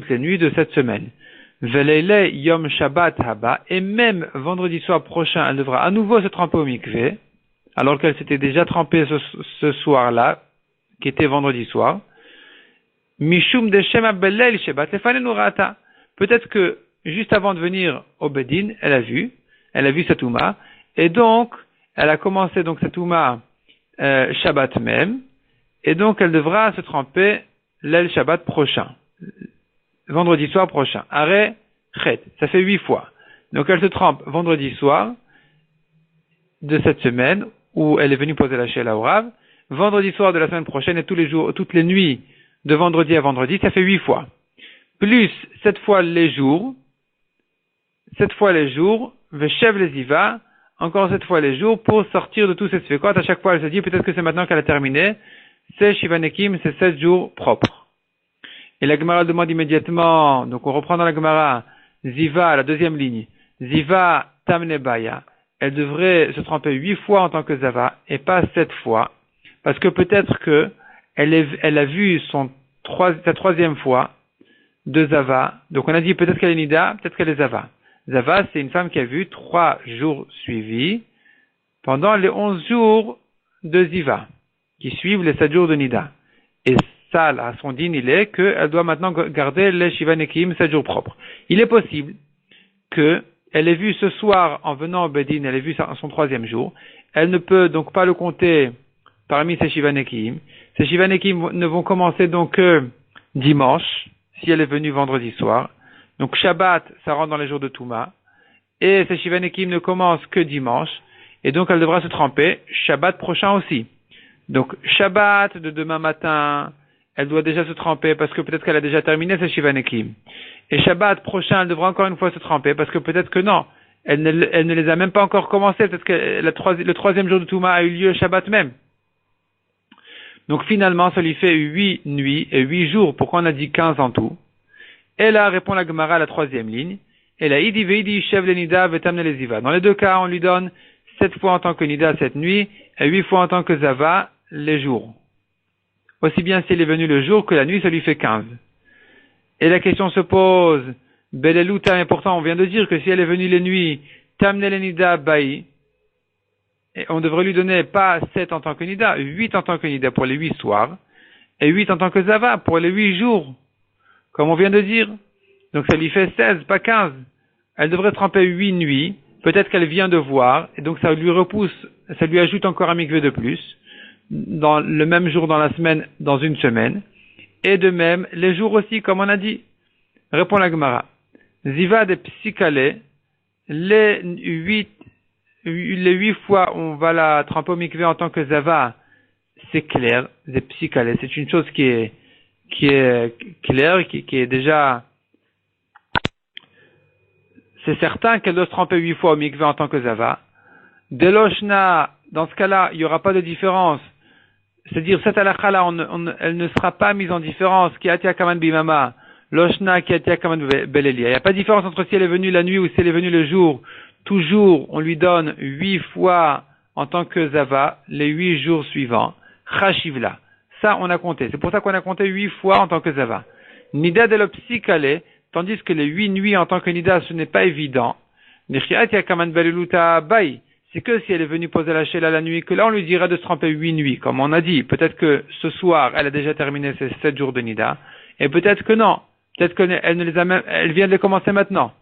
les nuits de cette semaine. Veleile yom Shabbat haba, et même vendredi soir prochain, elle devra à nouveau se tremper au mikveh, alors qu'elle s'était déjà trempée ce soir-là, qui était vendredi soir. Mishum de shema belel Shabbat lefanenu rata. Peut-être que juste avant de venir au Bedin, elle a vu sa Touma, et donc elle a commencé donc cette Touma Shabbat même, et donc elle devra se tremper l'El Shabbat prochain, vendredi soir prochain. Arrêt, chet, ça fait 8 fois. Donc elle se trempe vendredi soir de cette semaine où elle est venue poser la Sheila au Rav, vendredi soir de la semaine prochaine et tous les jours, toutes les nuits de vendredi à vendredi, ça fait 8 fois. Plus 7 fois les jours, Veshev les Ziva, encore 7 fois les jours pour sortir de tous ces sfekot. À chaque fois, elle se dit peut-être que c'est maintenant qu'elle a terminé. C'est Shiva Nekim, c'est 7 jours propres. Et la Gemara demande immédiatement, donc on reprend dans la Gemara, Ziva, la deuxième ligne. Ziva Tamne Baya. Elle devrait se tremper 8 fois en tant que Zava et pas 7 fois. Parce que peut-être que elle a vu sa 3e fois de Zava. Donc on a dit peut-être qu'elle est Nida, peut-être qu'elle est Zava. Zava, c'est une femme qui a vu 3 jours suivis pendant les 11 jours de Ziva, qui suivent les 7 jours de Nida. Et ça, là, son din, il est qu'elle doit maintenant garder les Shiva Nekim 7 jours propres. Il est possible qu'elle ait vu ce soir, en venant au Bedin, elle ait vu son 3e jour. Elle ne peut donc pas le compter parmi ses Shiva Nekim. Ces Shiva Nekim ne vont commencer donc que dimanche, si elle est venue vendredi soir. Donc Shabbat, ça rentre dans les jours de Touma. Et ces Shiva Nekim ne commencent que dimanche. Et donc elle devra se tremper Shabbat prochain aussi. Donc Shabbat de demain matin, elle doit déjà se tremper parce que peut-être qu'elle a déjà terminé ses Shiva Nekim. Et Shabbat prochain, elle devra encore une fois se tremper parce que peut-être que non, elle ne les a même pas encore commencés. Peut-être que le 3e jour de Touma a eu lieu Shabbat même. Donc finalement, ça lui fait 8 nuits et 8 jours. Pourquoi on a dit 15 en tout? Et là, répond la Gemara à la 3e ligne. Et là, Idi Veidi Shev le Nida Vetamne les Ziva. Dans les deux cas, on lui donne 7 fois en tant que Nida cette nuit et 8 fois en tant que Zava les jours. Aussi bien si elle est venue le jour que la nuit, ça lui fait 15. Et la question se pose, Beleluta, et pourtant on vient de dire que si elle est venue les nuits, Tamne le Nida Baï, et on devrait lui donner pas 7 en tant que nida, 8 en tant que nida pour les 8 soirs, et 8 en tant que zava pour les 8 jours, comme on vient de dire. Donc ça lui fait 16, pas 15. Elle devrait tremper 8 nuits, peut-être qu'elle vient de voir, et donc ça lui repousse, ça lui ajoute encore un mikvé de plus, dans le même jour dans la semaine, dans une semaine, et de même, les jours aussi, comme on a dit. Répond la Gemara. Ziva de Psykale, les 8 fois on va la tremper au mikvé en tant que zava, c'est clair, c'est Psykale, c'est une chose qui est claire, qui est déjà, c'est certain qu'elle doit se tremper 8 fois au mikvé en tant que zava. Deloshna, dans ce cas-là, il n'y aura pas de différence. C'est-à-dire, cette halakha-là, elle ne sera pas mise en différence. Ki atia kaman bimama, loshna ki atia kaman belelia. Il n'y a pas de différence entre si elle est venue la nuit ou si elle est venue le jour. Toujours, on lui donne 8 fois en tant que zava, les 8 jours suivants. Chashivla. Ça, on a compté. C'est pour ça qu'on a compté 8 fois en tant que zava. Nida de l'opsikale, tandis que les 8 nuits en tant que nida, ce n'est pas évident. Nichi atia kaman beleluta bay. C'est que si elle est venue poser la shela la nuit, que là on lui dira de se tremper 8 nuits, comme on a dit. Peut-être que ce soir, elle a déjà terminé ses 7 jours de nida, et peut-être que non. Peut-être qu'elle ne les a même, elle vient de les commencer maintenant.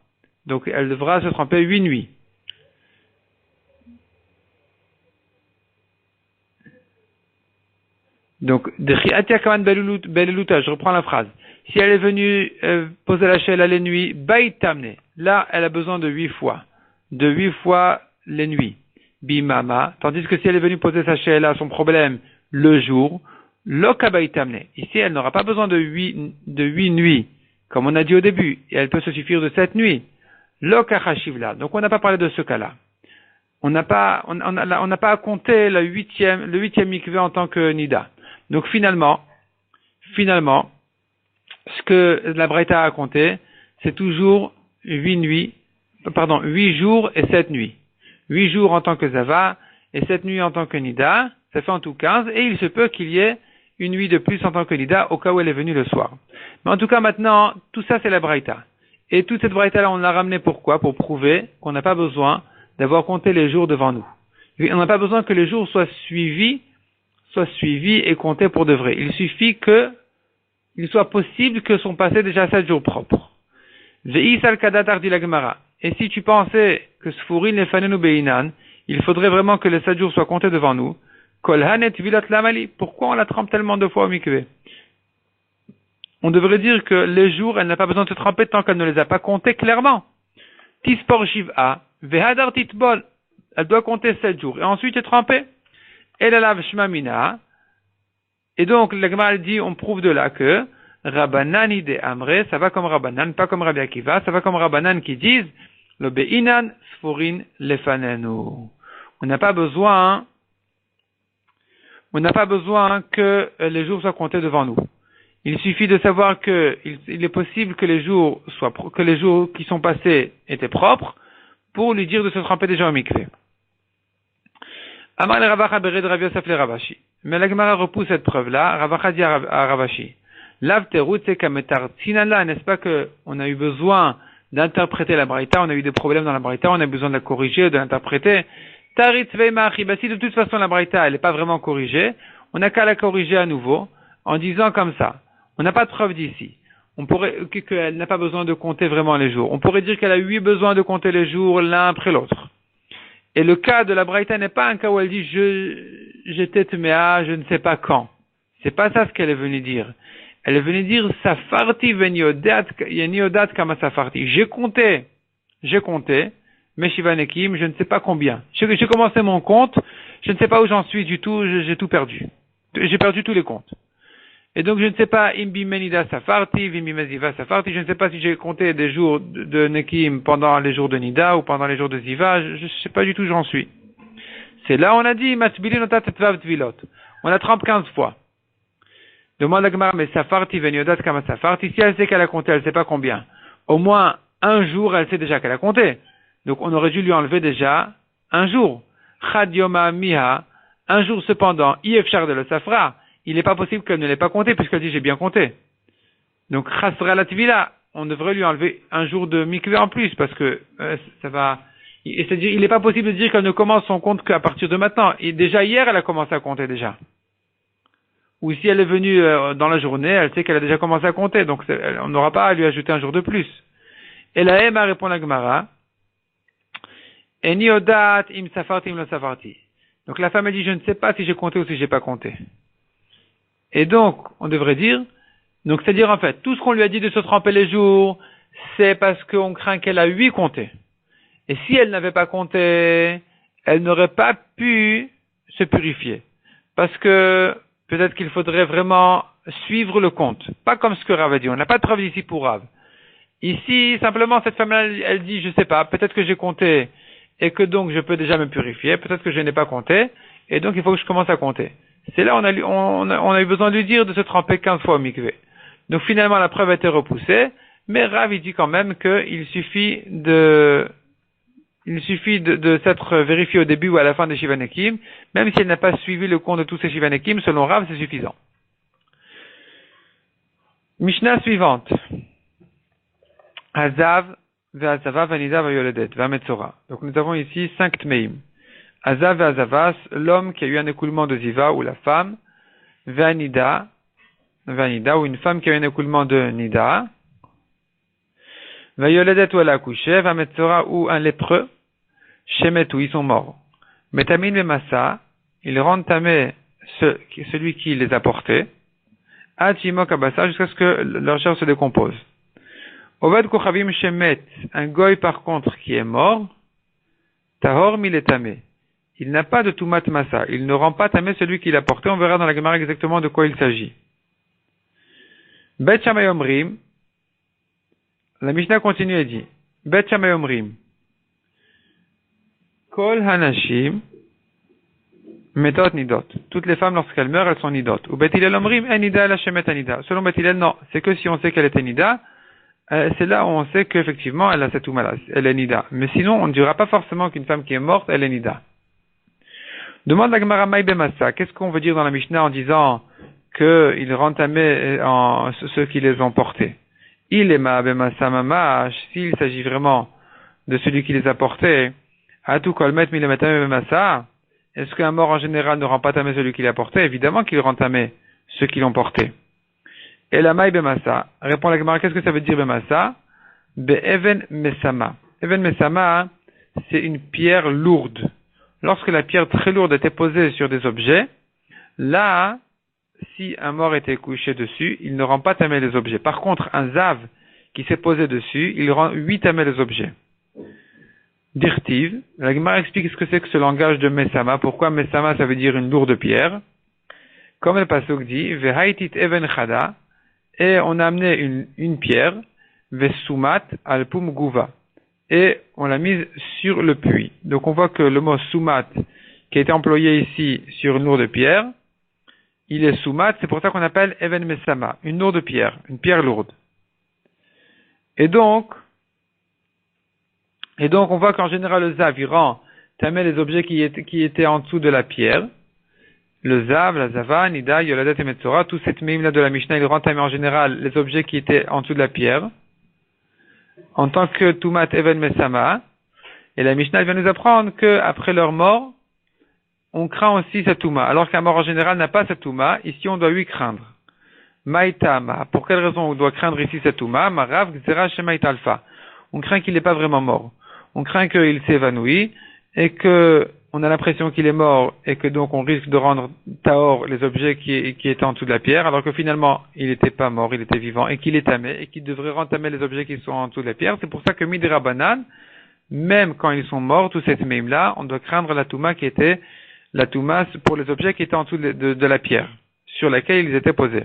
Donc elle devra se tremper 8 nuits. Donc, je reprends la phrase. Si elle est venue poser la shela les nuits, baïtamne. Là, elle a besoin de 8 fois. De 8 fois les nuits. Bimama, tandis que si elle est venue poser sa shela, son problème, le jour, lokabaïtamne. Ici, elle n'aura pas besoin de 8 nuits, comme on a dit au début, et elle peut se suffire de 7 nuits. Lokachashivla. Donc, on n'a pas parlé de ce cas-là. On n'a pas à compter le huitième mikvé en tant que nida. Donc, finalement, ce que la Braïta a compté, c'est toujours 8 jours et 7 nuits. 8 jours en tant que Zava et 7 nuits en tant que Nida, ça fait en tout 15, et il se peut qu'il y ait une nuit de plus en tant que Nida au cas où elle est venue le soir. Mais en tout cas maintenant, tout ça c'est la Braïta. Et toute cette Braïta-là, on l'a ramenée pourquoi? Pour prouver qu'on n'a pas besoin d'avoir compté les jours devant nous. On n'a pas besoin que les jours soient suivis et comptés pour de vrai. Il suffit qu'il soit possible que sont passés déjà 7 jours propres. Ve'is al-kadatar dit la Gemara. Et si tu pensais que Sfurin lefanenu beinan, il faudrait vraiment que les 7 jours soient comptés devant nous. Kolhanet vilat lamali. Pourquoi on la trempe tellement de fois au mikvé? On devrait dire que les jours, elle n'a pas besoin de se tremper tant qu'elle ne les a pas comptés clairement. Tispor shiv'a, vehadar titbol. Elle doit compter 7 jours. Et ensuite, être trempée. Elalav shmamina. Et donc, la Gemara dit, on prouve de là que Rabbanan de Amre, ça va comme Rabbanan, pas comme Rabbi Akiva, ça va comme Rabbanan qui disent le Beinan Sfurin Lefanenu. On n'a pas besoin que les jours soient comptés devant nous. Il suffit de savoir que il est possible que les jours qui sont passés étaient propres pour lui dire de se tremper déjà au mikvé. Amar le Ravacha bered Rav Yosef le Ravashi. Mais la Gemara repousse cette preuve-là. Ravacha dit à Ravashi. Lav terut c'est kametar tinala, n'est-ce pas que on a eu besoin d'interpréter la Braïta, on a eu des problèmes dans la Braïta, on a besoin de la corriger, de l'interpréter. Tarit veimachi, si de toute façon la Braïta, elle n'est pas vraiment corrigée, on n'a qu'à la corriger à nouveau, en disant comme ça. On n'a pas de preuve d'ici. On pourrait, qu'elle n'a pas besoin de compter vraiment les jours. On pourrait dire qu'elle a eu besoin de compter les jours l'un après l'autre. Et le cas de la Braïta n'est pas un cas où elle dit j'étais tméa, je ne sais pas quand. C'est pas ça ce qu'elle est venue dire. Elle est venue dire safarti veniodat kama safarti. J'ai compté, mais shivanekim, je ne sais pas combien. J'ai commencé mon compte, je ne sais pas où j'en suis du tout, j'ai tout perdu. J'ai perdu tous les comptes. Et donc je ne sais pas imbi menida safarti, vimbi meziva safarti, je ne sais pas si j'ai compté des jours de nekim pendant les jours de nida ou pendant les jours de ziva, je ne sais pas du tout où j'en suis. C'est là on a dit masbili notat tetvav tvilot. On la trempe 15 fois. Demande la Gemara, mais safarti veniodat kama safarti, si elle sait qu'elle a compté, elle ne sait pas combien. Au moins un jour, elle sait déjà qu'elle a compté. Donc on aurait dû lui enlever déjà un jour. Chad yoma miha, un jour cependant, ifshar de le safra. Il n'est pas possible qu'elle ne l'ait pas compté puisqu'elle dit j'ai bien compté. Donc chasra la tvila, on devrait lui enlever un jour de mikvé en plus parce que ça va Et c'est-à-dire, il n'est pas possible de dire qu'elle ne commence son compte qu'à partir de maintenant. Et déjà hier, elle a commencé à compter déjà. Ou si elle est venue dans la journée, elle sait qu'elle a déjà commencé à compter. Donc on n'aura pas à lui ajouter un jour de plus. Et la Emma répond à la Gemara. Eni odat im safarti im lo safarti. Donc la femme a dit, je ne sais pas si j'ai compté ou si j'ai pas compté. Et donc, on devrait dire, donc c'est-à-dire en fait, tout ce qu'on lui a dit de se tremper les jours, c'est parce qu'on craint qu'elle a 8 comptés. Et si elle n'avait pas compté, elle n'aurait pas pu se purifier. Parce que peut-être qu'il faudrait vraiment suivre le compte. Pas comme ce que Rav a dit. On n'a pas de preuve ici pour Rav. Ici, simplement, cette femme-là, elle dit, je sais pas, peut-être que j'ai compté et que donc je peux déjà me purifier. Peut-être que je n'ai pas compté et donc il faut que je commence à compter. C'est là on a eu besoin de lui dire de se tremper 15 fois au mikvé. Donc finalement, la preuve a été repoussée, mais Rav, il dit quand même qu'il suffit de s'être vérifié au début ou à la fin des Shivanekim, même si elle n'a pas suivi le compte de tous ces Shivanekim, selon Rav, c'est suffisant. Mishnah suivante. Azav, ve'azava, vanida, ve'yoledet, ve'ametzora. Donc nous avons ici 5 tmeim. Azav ve'azavas, l'homme qui a eu un écoulement de ziva ou la femme, ve'anida, ou une femme qui a eu un écoulement de nida, ve'yoledet ou elle a accouché, ve'ametzora ou un lépreux, shemetu, ils sont morts. Metamin ve'massa, ils rendent tamé celui qui les a portés, Hachimok abassa, jusqu'à ce que leur chair se décompose. Oved kochavim shemet, un goy par contre qui est mort, tahor miletame. Il n'a pas de tumat massa, il ne rend pas tamé celui qui l'a porté, on verra dans la Gemara exactement de quoi il s'agit. Bet Shammai omrim, la Mishnah continue et dit, Bet Shammai omrim, kol hanashim, Méthode nidot. Toutes les femmes, lorsqu'elles meurent, elles sont nidot. Ou Bet Hillel omrim, en nida la shemet anida. Selon Bet Hillel, non. C'est que si on sait qu'elle était nida, c'est là où on sait qu'effectivement, elle a cette oumala. Elle est nida. Mais sinon, on ne dira pas forcément qu'une femme qui est morte, elle est nida. Demande la Gemara Maï Bemassa. Qu'est-ce qu'on veut dire dans la Mishnah en disant qu'ils rendent tamé en ceux qui les ont portés? Il est ma Bemassa mamash. S'il s'agit vraiment de celui qui les a portés, Atu kolmet milemetame Bemassa. Est-ce qu'un mort en général ne rend pas tamé celui qui l'a porté? Évidemment qu'il rend tamé ceux qui l'ont porté. Et la maï bemassa, répond la Gemara, qu'est-ce que ça veut dire bemassa? Be'even mesama. Even mesama, c'est une pierre lourde. Lorsque la pierre très lourde était posée sur des objets, là, si un mort était couché dessus, il ne rend pas tamé les objets. Par contre, un zav qui s'est posé dessus, il rend 8 tamé les objets. Dirtiv, la Gemara explique ce que c'est que ce langage de Mesama. Pourquoi Mesama, ça veut dire une lourde pierre. Comme le pasuk dit, Vehaitit even chada, et on a amené une pierre, Vesumat al pum guva, et on l'a mise sur le puits. Donc on voit que le mot sumat, qui a été employé ici sur une lourde pierre, il est sumat, c'est pour ça qu'on appelle even Mesama, une lourde pierre, une pierre lourde. Et donc, on voit qu'en général, le zav, il rend tamé les objets qui étaient en dessous de la pierre. Le zav, la zava, nida, yoladet et metzora, tous ces tmeim là de la Mishnah, il rend tamé en général les objets qui étaient en dessous de la pierre. En tant que tumat even mesama. Et la Mishnah vient nous apprendre que après leur mort, on craint aussi cette touma. Alors qu'un mort en général n'a pas cette touma, ici on doit lui craindre. Maïtama. Pour quelle raison on doit craindre ici cette touma? Marav gzera shemaït alpha. On craint qu'il n'est pas vraiment mort. On craint qu'il s'évanouit et que on a l'impression qu'il est mort et que donc on risque de rendre tahor les objets qui étaient en dessous de la pierre, alors que finalement il n'était pas mort, il était vivant et qu'il est tamé et qu'il devrait rentamer les objets qui sont en dessous de la pierre. C'est pour ça que midra banan, même quand ils sont morts, tous ces tmeim là, on doit craindre la touma qui était la touma pour les objets qui étaient en dessous de la pierre sur laquelle ils étaient posés.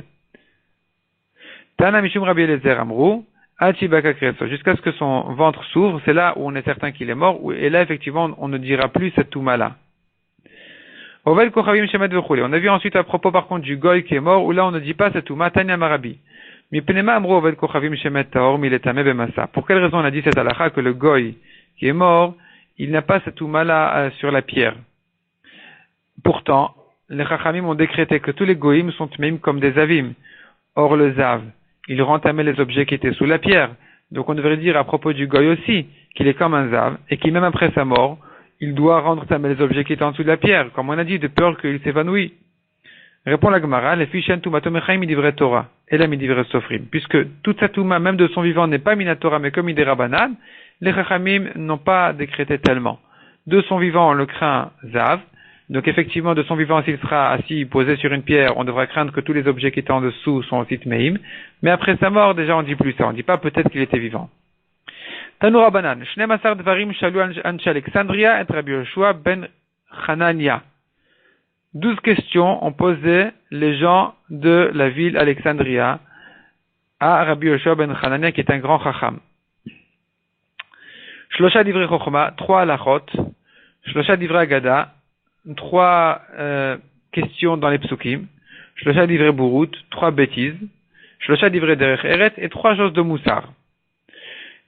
Tana mishum Rabbi Eliezer amrou. Jusqu'à ce que son ventre s'ouvre, c'est là où on est certain qu'il est mort, et là, effectivement, on ne dira plus cette touma-là. On a vu ensuite à propos, par contre, du goy qui est mort, où là, on ne dit pas cette touma, Tanya Marabi. Pour quelle raison on a dit cette halakha que le goy qui est mort, il n'a pas cette touma-là sur la pierre? Pourtant, les chachamim ont décrété que tous les goyim sont même comme des avim. Or, le zav, il rend tamé les objets qui étaient sous la pierre. Donc on devrait dire à propos du goy aussi, qu'il est comme un zav, et qu'il même après sa mort, il doit rendre les objets qui étaient en dessous de la pierre, comme on a dit, de peur qu'il s'évanouit. Répond la Gemara, les fichen tumato mechaim midivre Torah, et la midivre sofrim. Puisque toute sa touma, même de son vivant, n'est pas minatora, mais comme midera banan, les chachamim n'ont pas décrété tellement. De son vivant, on le craint zav. Donc effectivement, de son vivant, s'il sera assis, posé sur une pierre, on devra craindre que tous les objets qui étaient en dessous sont aussi tmeim. Mais après sa mort, déjà, on dit plus ça. On dit pas peut-être qu'il était vivant. Tanoura banan, shnem asar dvarim shalu anche Alexandria et Rabbi Yoshua ben Hanania. 12 questions ont posé les gens de la ville Alexandria à Rabbi Yoshua ben Hanania, qui est un grand chacham. Shlosha divrei chokhma, 3 halachot. Shlosha divrei agada, 3 questions dans les psukim. Shlosha divrei burut, 3 bêtises. Shlosha divrei derech eretz et 3 choses de moussar.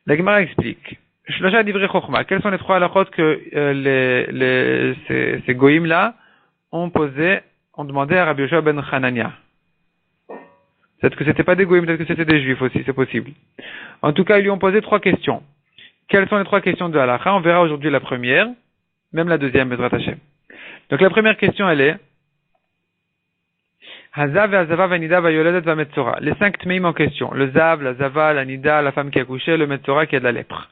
La Gemara explique. Shlosha divrei chokhma, quels sont les 3 halachot que ces goïms là ont demandé à Rabbi Yoshua ben Hanania. Peut-être que c'était pas des goïms, peut-être que c'était des juifs aussi, c'est possible. En tout cas, ils lui ont posé 3 questions. Quelles sont les 3 questions de halakha? On verra aujourd'hui la première, même la deuxième, Bezrat Hashem. Donc la première question, elle est Hazav, Hazava, Vanida, Vayoledet, Vametzora. Les 5 tmeim en question. Le Zav, la Zava, la Nida, la femme qui a couché, le Metzora qui a de la lèpre.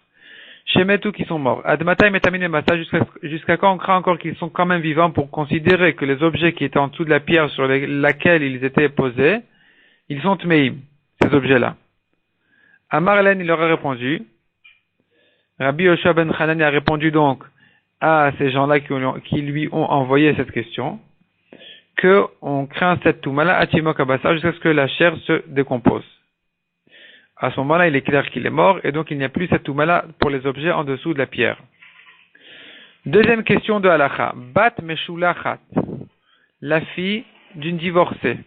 Shemetu qui sont morts. Admatai Metamin et Massa, jusqu'à quand on craint encore qu'ils sont quand même vivants pour considérer que les objets qui étaient en dessous de la pierre sur laquelle ils étaient posés, ils sont tmeim, ces objets-là. Amarlen, il leur a répondu. Rabbi Yoshua ben Hanani a répondu donc à ces gens-là qui lui ont envoyé cette question, que on craint cette toumala atimok abassa jusqu'à ce que la chair se décompose. À ce moment-là, il est clair qu'il est mort, et donc il n'y a plus cette toumala pour les objets en dessous de la pierre. Deuxième question de halakha. Bat meshulachat. La fille d'une divorcée.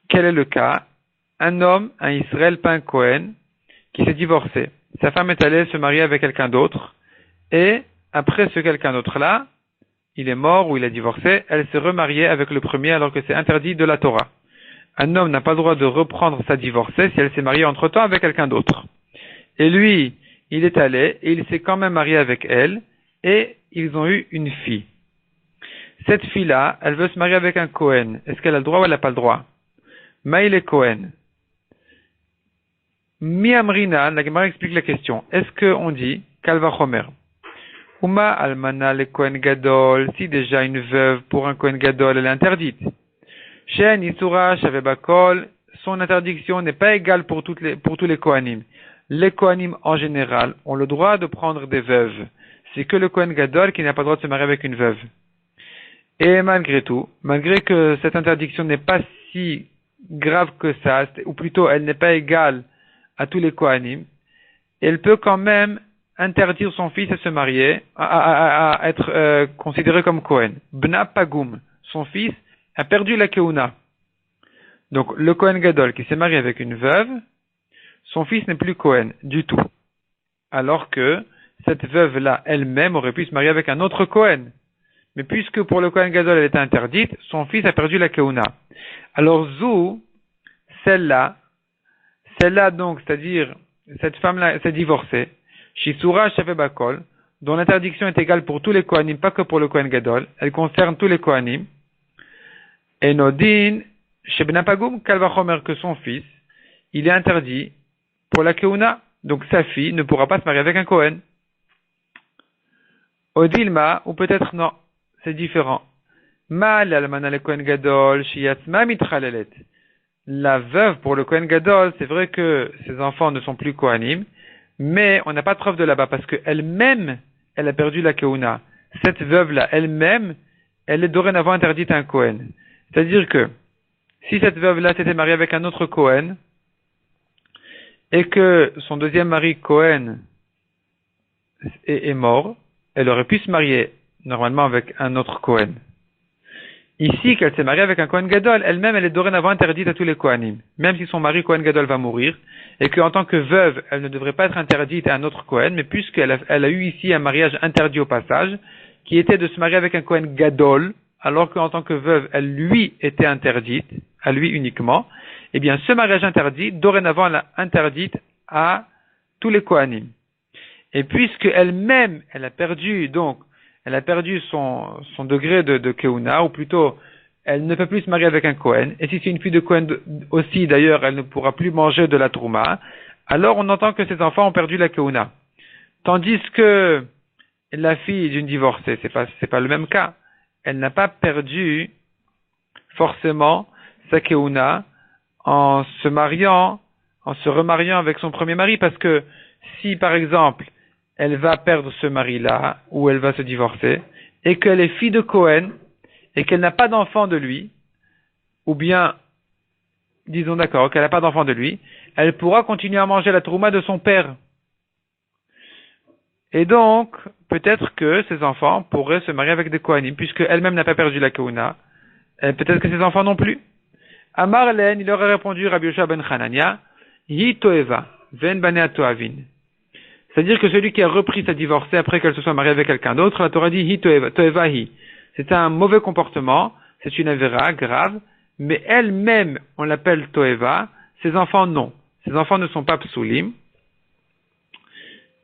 Quel est le cas? Un homme, un Israël, pas un Cohen, qui s'est divorcé. Sa femme est allée se marier avec quelqu'un d'autre, et après ce quelqu'un d'autre-là, il est mort ou il a divorcé, elle s'est remariée avec le premier alors que c'est interdit de la Torah. Un homme n'a pas le droit de reprendre sa divorcée si elle s'est mariée entre-temps avec quelqu'un d'autre. Et lui, il est allé et il s'est quand même marié avec elle et ils ont eu une fille. Cette fille-là, elle veut se marier avec un Cohen. Est-ce qu'elle a le droit ou elle n'a pas le droit? Maïl est Cohen. Mi Amrina, la Gemara explique la question. Est-ce qu'on dit Kalva Chomer? Uma almana le Kohen Gadol, si déjà une veuve pour un Kohen Gadol, elle est interdite. Shen Isura Shavebakol, son interdiction n'est pas égale pour tous les Kohanim. Les Kohanim en général ont le droit de prendre des veuves. C'est que le Kohen Gadol qui n'a pas le droit de se marier avec une veuve. Et malgré tout, malgré que cette interdiction n'est pas si grave que ça, ou plutôt elle n'est pas égale à tous les Kohanim, elle peut quand même interdire son fils à se marier, à être considéré comme Kohen. Bna Pagum, son fils, a perdu la Keuna. Donc le Kohen Gadol qui s'est marié avec une veuve, son fils n'est plus Kohen du tout. Alors que cette veuve-là elle-même aurait pu se marier avec un autre Kohen. Mais puisque pour le Kohen Gadol elle était interdite, son fils a perdu la Keuna. Alors Zou, celle-là donc, c'est-à-dire cette femme-là s'est divorcée, Shisura Shavebakol, dont l'interdiction est égale pour tous les Kohanim, pas que pour le Kohen Gadol, elle concerne tous les Kohanim. Et Nodin, Shebna Pagum, Kalvachomer, que son fils, il est interdit pour la Keuna, donc sa fille ne pourra pas se marier avec un Kohen. Odilma, ou peut-être non, c'est différent. Mal almana le Kohen Gadol, Shiyatzma mitralelet. La veuve pour le Kohen Gadol, c'est vrai que ses enfants ne sont plus Kohanim, mais on n'a pas de preuve de là-bas parce qu'elle-même, elle a perdu la Keuna. Cette veuve-là, elle-même, elle est dorénavant interdite à un Kohen. C'est-à-dire que si cette veuve-là s'était mariée avec un autre Kohen et que son deuxième mari Kohen est mort, elle aurait pu se marier normalement avec un autre Kohen. Ici, qu'elle s'est mariée avec un Kohen Gadol, elle-même, elle est dorénavant interdite à tous les Kohanim. Même si son mari Kohen Gadol va mourir, et qu'en tant que veuve, elle ne devrait pas être interdite à un autre Kohen, mais puisqu'elle a eu ici un mariage interdit au passage, qui était de se marier avec un Kohen Gadol, alors qu'en tant que veuve, elle lui était interdite, à lui uniquement, eh bien, ce mariage interdit, dorénavant, elle est interdite à tous les Kohanim. Et puisque elle-même, elle a perdu son degré de Keuna, ou plutôt, elle ne peut plus se marier avec un Kohen, et si c'est une fille de Kohen aussi, d'ailleurs, elle ne pourra plus manger de la Trouma, alors on entend que ses enfants ont perdu la Keuna. Tandis que la fille d'une divorcée, c'est pas le même cas. Elle n'a pas perdu forcément sa Keuna en se remariant avec son premier mari, parce que si, par exemple, elle va perdre ce mari-là, ou elle va se divorcer, et qu'elle est fille de Cohen, et qu'elle n'a pas d'enfant de lui, ou bien, disons d'accord, qu'elle n'a pas d'enfant de lui, elle pourra continuer à manger la trouma de son père. Et donc, peut-être que ses enfants pourraient se marier avec des Kohanim, puisque elle-même n'a pas perdu la Keuna, peut-être que ses enfants non plus. À Marlène, il aurait répondu Rabbi Yoshua ben Hanania, Yi toeva, ven banea toavin. C'est-à-dire que celui qui a repris sa divorcée après qu'elle se soit mariée avec quelqu'un d'autre, la Torah dit Hi toeva hi. C'est un mauvais comportement, c'est une avéra grave, mais elle-même, on l'appelle toeva, ses enfants non. Ses enfants ne sont pas psulim.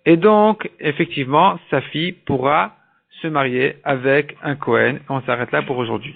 Et donc, effectivement, sa fille pourra se marier avec un Kohen. On s'arrête là pour aujourd'hui.